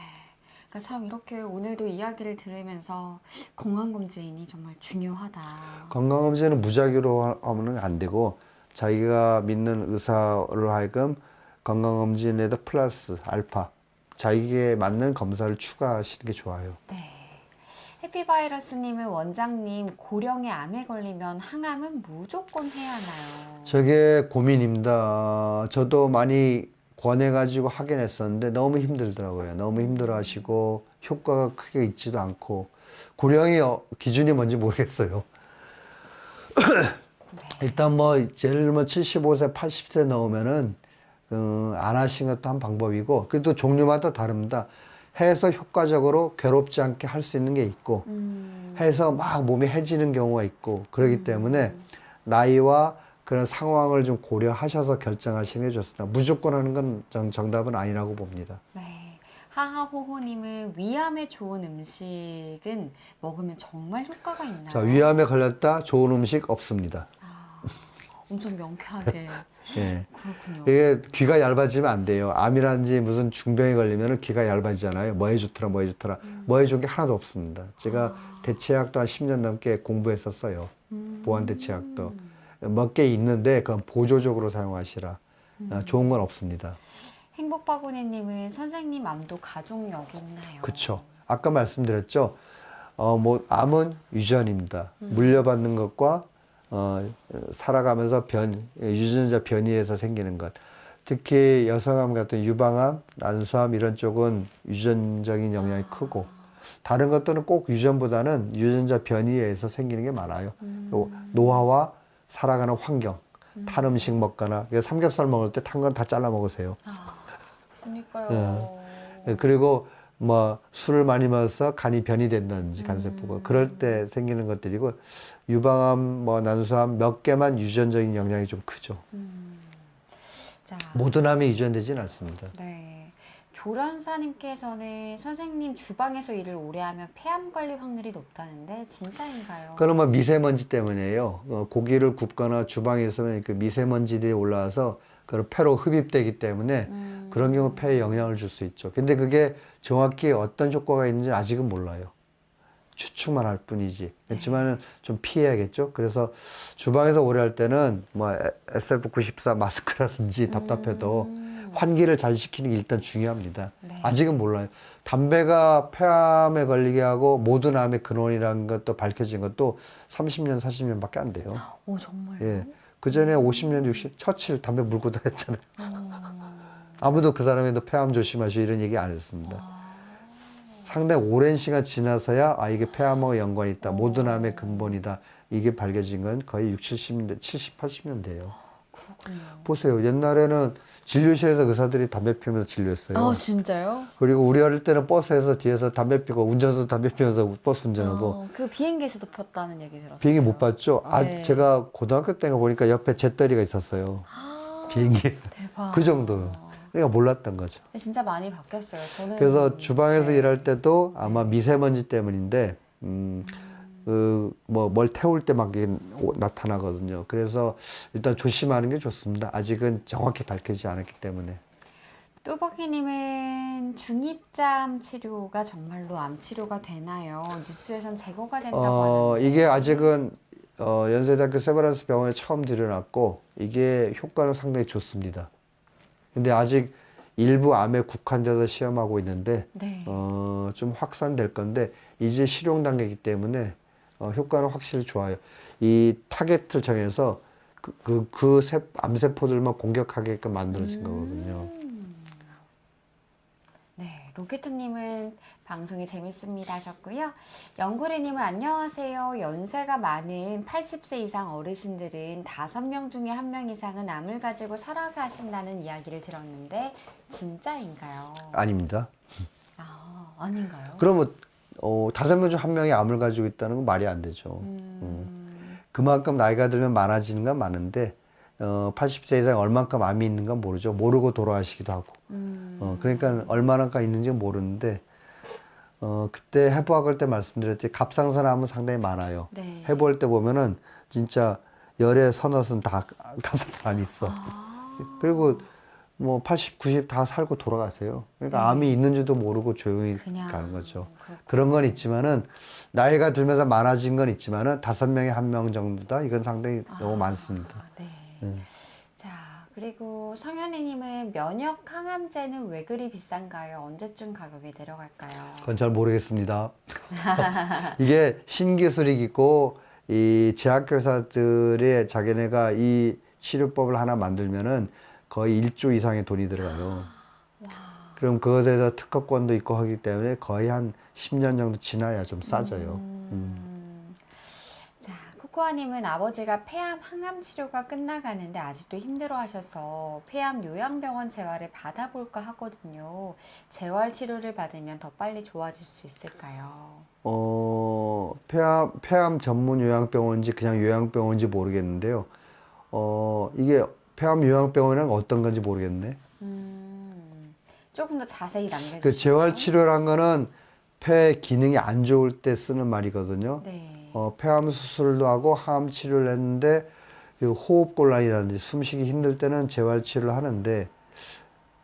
그러니까 참 이렇게 오늘도 이야기를 들으면서 건강검진이 정말 중요하다. 건강검진은 무작위로 하면 안 되고 자기가 믿는 의사로 하여금 건강검진에다 플러스 알파 자기에 맞는 검사를 추가하시는 게 좋아요. 네. 해피바이러스님은 원장님 고령의 암에 걸리면 항암은 무조건 해야 하나요? 저게 고민입니다. 저도 많이 권해가지고 하긴 했었는데 너무 힘들더라고요. 너무 힘들어하시고 효과가 크게 있지도 않고 고령의 기준이 뭔지 모르겠어요. 일단 뭐 제일 뭐 75세, 80세 넘으면은 안 하시는 것도 한 방법이고 그래도 종류마다 다릅니다. 해서 효과적으로 괴롭지 않게 할 수 있는 게 있고 해서 막 몸이 해지는 경우가 있고 그렇기 때문에 나이와 그런 상황을 좀 고려하셔서 결정하시는 게 좋습니다. 무조건 하는 건 정답은 아니라고 봅니다. 네. 하하호호님은 위암에 좋은 음식은 먹으면 정말 효과가 있나요? 자, 위암에 걸렸다 좋은 음식 없습니다. 아, 엄청 명쾌하게. 예. 그렇군요. 이게 귀가 얇아지면 안 돼요. 암이라든지 무슨 중병에 걸리면 귀가 얇아지잖아요. 뭐에 좋더라, 뭐에 좋더라. 뭐에 좋은 게 하나도 없습니다. 제가 대체약도 한 10년 넘게 공부했었어요. 보안 대체약도. 몇 개 있는데 그건 보조적으로 사용하시라. 좋은 건 없습니다. 행복바구니님은 선생님 암도 가족력이 있나요? 그쵸. 아까 말씀드렸죠. 뭐, 암은 유전입니다. 물려받는 것과, 살아가면서 유전자 변이에서 생기는 것. 특히 여성암 같은 유방암, 난소암 이런 쪽은 유전적인 영향이 크고, 다른 것들은 꼭 유전보다는 유전자 변이에 의해서 생기는 게 많아요. 노화와 살아가는 환경, 탄 음식 먹거나, 삼겹살 먹을 때 탄 건 다 잘라 먹으세요. 그러니까요. 그리고 뭐 술을 많이 먹어서 간이 변이 된다든지 간세포가 그럴 때 생기는 것들이고 유방암, 뭐 난소암 몇 개만 유전적인 영향이 좀 크죠. 자, 모든 암이 유전되지는 않습니다. 네. 조련사님께서는 선생님 주방에서 일을 오래 하면 폐암 걸릴 확률이 높다는데 진짜인가요? 그건 뭐 미세먼지 때문이에요. 고기를 굽거나 주방에 있으면 그 미세먼지들이 올라와서 그런 폐로 흡입되기 때문에 그런 경우 폐에 영향을 줄 수 있죠. 근데 그게 정확히 어떤 효과가 있는지 아직은 몰라요. 추측만 할 뿐이지. 그렇지만은 좀 피해야겠죠. 그래서 주방에서 오래 할 때는 뭐 SF94 마스크라든지 답답해도 환기를 잘 시키는 게 일단 중요합니다. 네. 아직은 몰라요. 담배가 폐암에 걸리게 하고 모든 암의 근원이라는 것도 밝혀진 것도 30년, 40년밖에 안 돼요. 오, 정말요? 예. 그 전에 50년, 60, 처칠 담배 물고 다녔잖아요. 아무도 그 사람에도 폐암 조심하시오 이런 얘기 안 했습니다. 상당히 오랜 시간 지나서야 이게 폐암하고 연관이 있다. 모든 암의 근본이다. 이게 밝혀진 건 거의 60, 70년대, 70, 80년대예요. 그렇군요. 보세요. 옛날에는 진료실에서 의사들이 담배 피우면서 진료했어요. 아, 진짜요? 그리고 우리 어릴 때는 버스에서 뒤에서 담배 피고 운전수 담배 피우면서 버스 운전하고 그 비행기에서도 폈다는 얘기 들었어요. 비행기 못 봤죠? 네. 제가 고등학교 때가 보니까 옆에 잿더리가 있었어요. 비행기에. 대박. 그 정도. 그러니까 몰랐던 거죠. 진짜 많이 바뀌었어요. 저는 그래서 주방에서 네. 일할 때도 아마 미세먼지 때문인데, 뭘 태울 때 막 나타나거든요. 그래서 일단 조심하는 게 좋습니다. 아직은 정확히 밝혀지지 않았기 때문에. 뚜벅이님은 중입자암 치료가 정말로 암 치료가 되나요? 뉴스에선 제거가 된다고 하는데. 이게 아직은 연세대학교 세브란스 병원에 처음 들여놨고 이게 효과는 상당히 좋습니다. 근데 아직 일부 암에 국한돼서 시험하고 있는데 네. 좀 확산될 건데 이제 실용 단계이기 때문에 효과는 확실히 좋아요. 이 타겟을 정해서 암세포들만 공격하게끔 만들어진 거거든요. 네, 로켓님은 방송이 재밌습니다 하셨고요. 영구리님은 안녕하세요. 연세가 많은 80세 이상 어르신들은 5명 중에 1명 이상은 암을 가지고 살아가신다는 이야기를 들었는데 진짜인가요? 아닙니다. 아, 아닌가요? 그러면 5명 중 1명이 암을 가지고 있다는 건 말이 안 되죠. 그만큼 나이가 들면 많아지는 건 많은데 80세 이상 얼만큼 암이 있는 건 모르죠. 모르고 돌아가시기도 하고. 그러니까 얼마나가 있는지 모르는데 그때 해부학을 때 말씀드렸지 갑상선암은 상당히 많아요. 네. 해부할 때 보면은 진짜 열에 서너은 다 갑상선암이 있어. 그리고 뭐 80, 90 다 살고 돌아가세요. 그러니까 암이 있는지도 모르고 조용히 그냥 가는 거죠. 그렇구나. 그런 건 있지만은 나이가 들면서 많아진 건 있지만은 5명에 1명 정도다. 이건 상당히 너무 많습니다. 네. 자, 그리고 성현이님은 면역 항암제는 왜 그리 비싼가요? 언제쯤 가격이 내려갈까요? 그건 잘 모르겠습니다. 이게 신기술이고 이 제약회사들이 자기네가 이 치료법을 하나 만들면은 거의 1조 이상의 돈이 들어가요. 그럼 그것에 대해서 특허권도 있고 하기 때문에 거의 한 10년 정도 지나야 좀 싸져요. 자, 코코아님은 아버지가 폐암 항암 치료가 끝나가는데 아직도 힘들어하셔서 폐암 요양병원 재활을 받아볼까 하거든요. 재활 치료를 받으면 더 빨리 좋아질 수 있을까요? 폐암 전문 요양병원인지 그냥 요양병원인지 모르겠는데요. 이게 폐암 요양병원은 어떤 건지 모르겠네. 조금 더 자세히 그 남겨주시면. 재활 치료란 거는 폐 기능이 안 좋을 때 쓰는 말이거든요. 네. 폐암 수술도 하고 항암 치료를 했는데 그 호흡 곤란이라든지 숨쉬기 힘들 때는 재활 치료를 하는데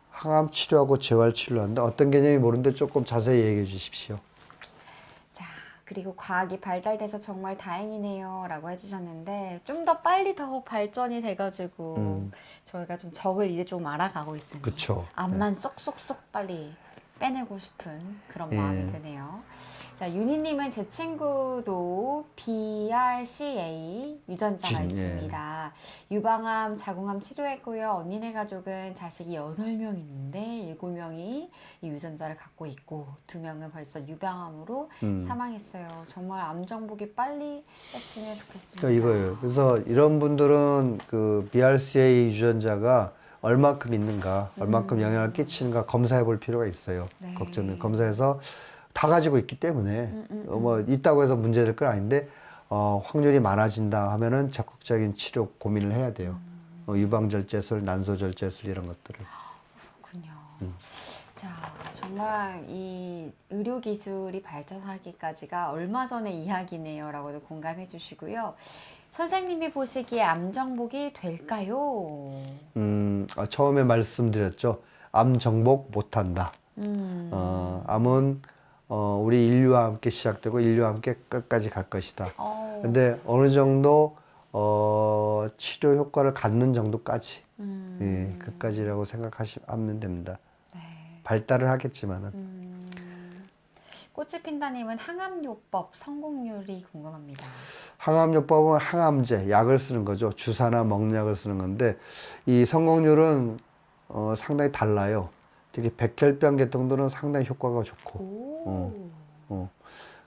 항암 치료하고 재활 치료를 한다. 어떤 개념이 모르는데 조금 자세히 얘기해 주십시오. 자, 그리고 과학이 발달돼서 정말 다행이네요 라고 해주셨는데 좀 더 빨리 더 발전이 돼가지고 저희가 좀 적을 이제 좀 알아가고 있습니다. 그쵸. 암만 쏙쏙쏙 빨리 빼내고 싶은 그런 예. 마음이 드네요. 자, 윤희님은 제 친구도 BRCA 유전자가 진, 예. 있습니다. 유방암, 자궁암 치료했고요. 언니네 가족은 자식이 8명 있는데 7명이 이 유전자를 갖고 있고 2명은 벌써 유방암으로 사망했어요. 정말 암 정복이 빨리 했으면 좋겠습니다. 그러니까 이거예요. 그래서 이런 분들은 그 BRCA 유전자가 얼마큼 있는가, 얼마큼 영향을 끼치는가 검사해 볼 필요가 있어요. 네. 걱정은 검사해서 다 가지고 있기 때문에 뭐 있다고 해서 문제될 건 아닌데 확률이 많아진다 하면은 적극적인 치료 고민을 해야 돼요. 유방절제술, 난소절제술 이런 것들을. 그렇군요. 자, 정말 이 의료 기술이 발전하기까지가 얼마 전의 이야기네요 라고도 공감해 주시고요. 선생님이 보시기에 암 정복이 될까요? 처음에 말씀드렸죠. 암 정복 못한다. 암은 우리 인류와 함께 시작되고 인류와 함께 끝까지 갈 것이다. 근데 어느 정도 치료 효과를 갖는 정도까지 예, 그까지라고 생각하시면 됩니다. 네. 발달을 하겠지만은 꽃이 핀다님은 항암요법 성공률이 궁금합니다. 항암요법은 항암제, 약을 쓰는 거죠. 주사나 먹는 약을 쓰는 건데 이 성공률은 상당히 달라요. 특히 백혈병 계통들은 상당히 효과가 좋고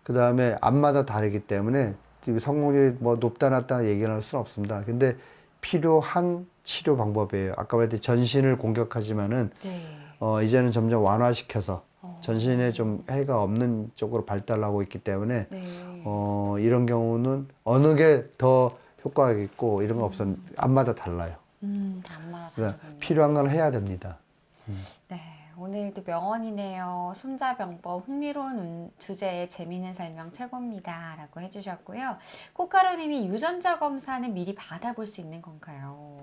그 다음에 암마다 다르기 때문에 성공률이 뭐 높다 낮다 얘기를 할 수는 없습니다. 근데 필요한 치료 방법이에요. 아까 말했듯이 전신을 공격하지만은 네. 이제는 점점 완화시켜서 전신에 좀 해가 없는 쪽으로 발달하고 있기 때문에 네. 이런 경우는 어느 게 더 효과가 있고 이런 거 없어 암마다 달라요. 암마다 그러니까 다르군요. 필요한 건 해야 됩니다. 네, 오늘도 명언이네요. 손자병법 흥미로운 주제에 재미있는 설명 최고입니다. 라고 해주셨고요. 코카로님이 유전자 검사는 미리 받아볼 수 있는 건가요?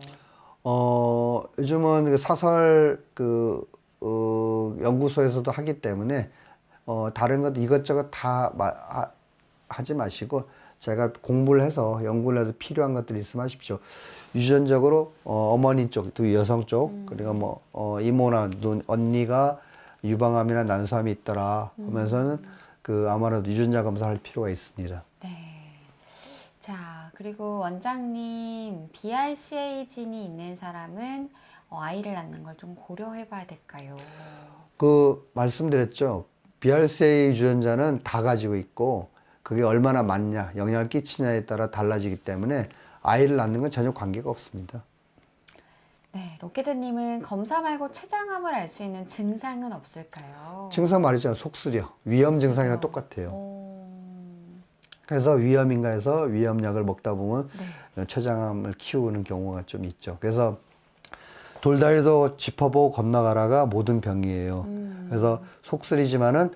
요즘은 그 사설 연구소에서도 하기 때문에 다른 것 이것저것 다 하지 마시고 제가 공부를 해서 연구를 해서 필요한 것들이 있으면 하십시오. 유전적으로 어머니 쪽, 또 여성 쪽, 그리고 뭐 이모나 언니가 유방암이나 난소암이 있더라 하면서는 그 아무래도 유전자 검사할 필요가 있습니다. 네. 자, 그리고 원장님, BRCA 진이 있는 사람은 아이를 낳는 걸 좀 고려해 봐야 될까요? 그 말씀드렸죠. BRCA 유전자는 다 가지고 있고 그게 얼마나 많냐, 영향을 끼치냐에 따라 달라지기 때문에 아이를 낳는 건 전혀 관계가 없습니다. 네, 로켓님은 검사 말고 췌장암을 알 수 있는 증상은 없을까요? 증상 말이죠. 속쓰려. 위험 증상이랑 똑같아요. 그래서 위험인가 해서 위험약을 먹다 보면 네. 췌장암을 키우는 경우가 좀 있죠. 그래서 돌다리도 짚어보고 건너가라가 모든 병이에요. 그래서 속쓰리지만은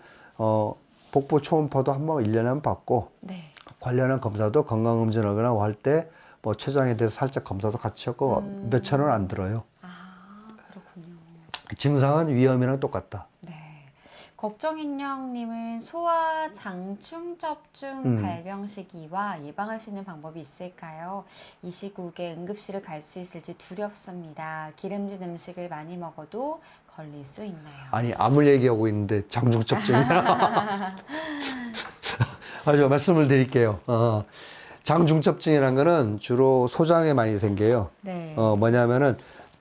복부 초음파도 한번 1년에 한 번 받고 네. 관련한 검사도 건강검진을 하거나 할 때 뭐 췌장에 대해서 살짝 검사도 같이 하고 몇천 원 안 들어요. 아, 그렇군요. 증상은 위험이랑 똑같다. 네. 걱정인형님은 소아 장충접중 발병 시기와 예방할 수 있는 방법이 있을까요? 이 시국에 응급실을 갈 수 있을지 두렵습니다. 기름진 음식을 많이 먹어도 걸릴 수 있나요? 아니 암을 얘기하고 있는데 장중첩증이야. 아주 말씀을 드릴게요. 장중첩증이라는 거는 주로 소장에 많이 생겨요. 네. 뭐냐면은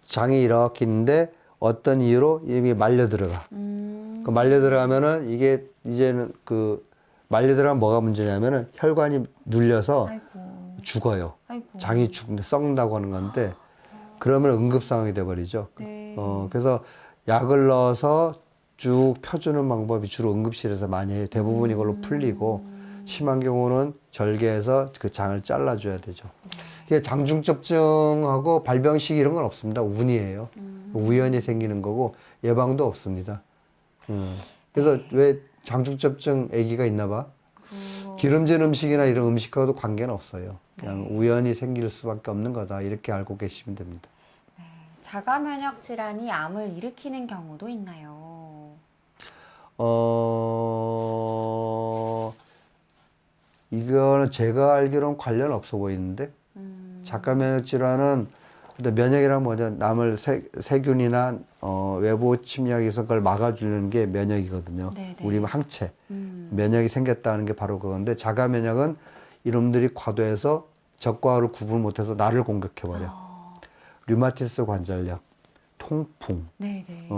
장이 이렇게 있는데 어떤 이유로 이게 말려 들어가. 그 말려 들어가면은 이게 이제는 그 말려 들어가면 뭐가 문제냐면은 혈관이 눌려서 아이고. 죽어요. 아이고. 장이 썩는다고 하는 건데 그러면 응급 상황이 돼 버리죠. 네. 그래서 약을 넣어서 쭉 펴주는 방법이 주로 응급실에서 많이 해요. 대부분 이걸로 풀리고 심한 경우는 절개해서 그 장을 잘라줘야 되죠. 이게 장중접증하고 발병식 이런 건 없습니다. 운이에요. 우연히 생기는 거고 예방도 없습니다. 그래서 왜 장중접증 아기가 있나 봐. 기름진 음식이나 이런 음식하고도 관계는 없어요. 그냥 우연히 생길 수밖에 없는 거다. 이렇게 알고 계시면 됩니다. 자가 면역 질환이 암을 일으키는 경우도 있나요? 이거는 제가 알기로는 관련 없어 보이는데 자가 면역 질환은 근데 면역이란 뭐냐 남을 세균이나 외부 침략에서 그걸 막아주는 게 면역이거든요. 네네. 우리 항체 면역이 생겼다는 게 바로 그건데 자가 면역은 이놈들이 과도해서 적과를 구분 못해서 나를 공격해버려. 류마티스 관절염, 통풍, 네네.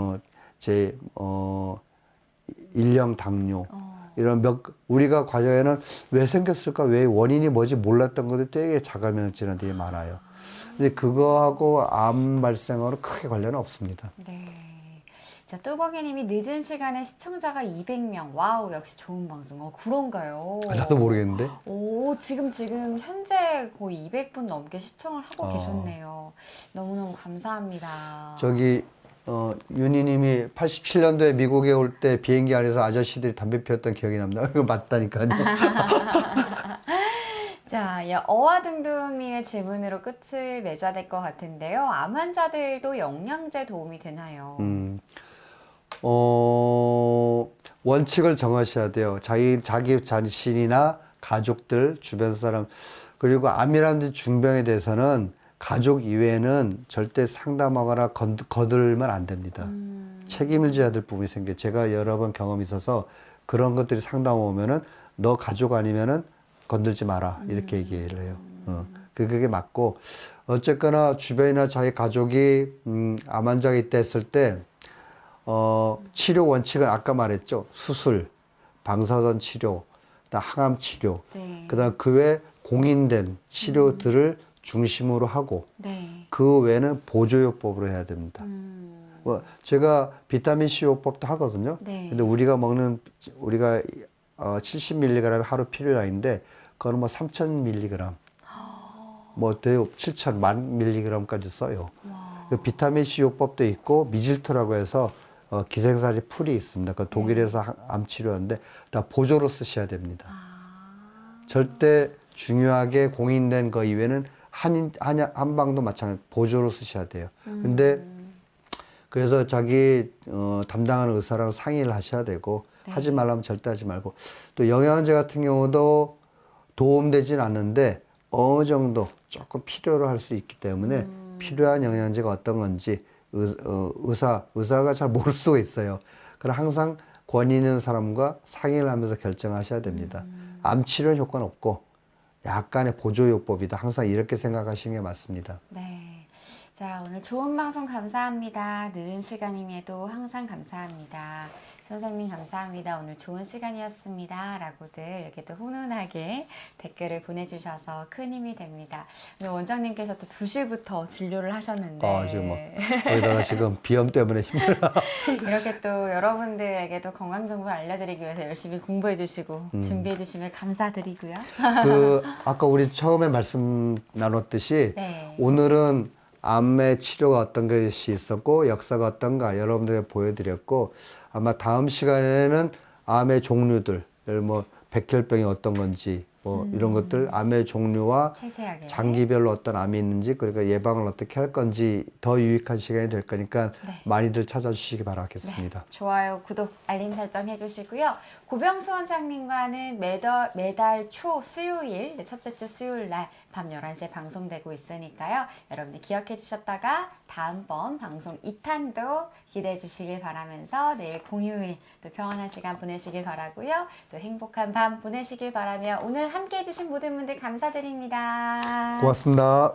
일형 당뇨 이런 우리가 과거에는 왜 생겼을까 왜 원인이 뭐지 몰랐던 것들이 되게 자가 면역 질환들이 많아요. 근데 그거하고 암 발생하고는 크게 관련은 없습니다. 네. 자, 뚜벅이님이 늦은 시간에 시청자가 200명. 와우, 역시 좋은 방송. 그런가요? 나도 모르겠는데. 오, 지금 현재 거의 200분 넘게 시청을 하고 계셨네요. 너무너무 감사합니다. 저기 윤희님이 87년도에 미국에 올 때 비행기 안에서 아저씨들이 담배 피웠던 기억이 납니다. 이거 맞다니까요. 자, 어와둥둥님의 질문으로 끝을 맺어야 될 것 같은데요. 암 환자들도 영양제 도움이 되나요? 원칙을 정하셔야 돼요. 자기 자신이나 가족들, 주변 사람, 그리고 암이라는 중병에 대해서는 가족 이외에는 절대 상담하거나 거들면 안 됩니다. 책임을 져야 될 부분이 생겨요. 제가 여러 번 경험이 있어서 그런 것들이 상담 오면은 너 가족 아니면은 건들지 마라. 이렇게 얘기를 해요. 그게 맞고, 어쨌거나 주변이나 자기 가족이 암 환자가 있다 했을 때, 치료 원칙은 아까 말했죠. 수술, 방사선 치료, 그다음 항암 치료, 네. 그다음 그 외 공인된 치료들을 중심으로 하고, 네. 그 외에는 보조요법으로 해야 됩니다. 제가 비타민 C 요법도 하거든요. 네. 근데 우리가 70mg 하루 필요량인데, 그거는 뭐 3000mg, 뭐 대역 7000만 mg까지 써요. 그 비타민 C 요법도 있고, 미질트라고 해서 기생살이 풀이 있습니다. 그 독일에서 암 치료하는데 다 보조로 쓰셔야 됩니다. 절대 중요하게 공인된 거 이외에는 한방도 마찬가지 보조로 쓰셔야 돼요. 근데 그래서 자기 담당하는 의사랑 상의를 하셔야 되고, 하지 말라면 절대 하지 말고, 또 영양제 같은 경우도 도움되진 않는데 어느 정도 조금 필요로 할 수 있기 때문에 필요한 영양제가 어떤 건지 의사가 잘 모를 수가 있어요. 그럼 항상 권위 있는 사람과 상의를 하면서 결정하셔야 됩니다. 암 치료는 효과는 없고 약간의 보조요법이다. 항상 이렇게 생각하시는 게 맞습니다. 네. 자, 오늘 좋은 방송 감사합니다. 늦은 시간임에도 항상 감사합니다. 선생님 감사합니다. 오늘 좋은 시간이었습니다. 라고들 이렇게 또 훈훈하게 댓글을 보내주셔서 큰 힘이 됩니다. 오늘 원장님께서 또 2시부터 진료를 하셨는데 지금 거기다가 지금 비염 때문에 힘들어. 이렇게 또 여러분들에게도 건강 정보를 알려드리기 위해서 열심히 공부해 주시고 준비해 주시면 감사드리고요. 아까 우리 처음에 말씀 나눴듯이 네. 오늘은 암의 치료가 어떤 것이 있었고 역사가 어떤가 여러분들에게 보여드렸고 아마 다음 시간에는 암의 종류들, 뭐 백혈병이 어떤 건지 뭐 이런 것들 암의 종류와 세세하게. 장기별로 어떤 암이 있는지 그러니까 예방을 어떻게 할 건지 더 유익한 시간이 될 거니까 네. 많이들 찾아주시기 바라겠습니다. 좋아요, 구독, 알림 설정 해주시고요. 고병수 원장님과는 매달 초 수요일, 첫째 주 수요일 날 밤 11시에 방송되고 있으니까요. 여러분들 기억해 주셨다가 다음번 방송 2탄도 기대해 주시길 바라면서 내일 공휴일 또 평안한 시간 보내시길 바라고요. 또 행복한 밤 보내시길 바라며 오늘 함께 해주신 모든 분들 감사드립니다. 고맙습니다.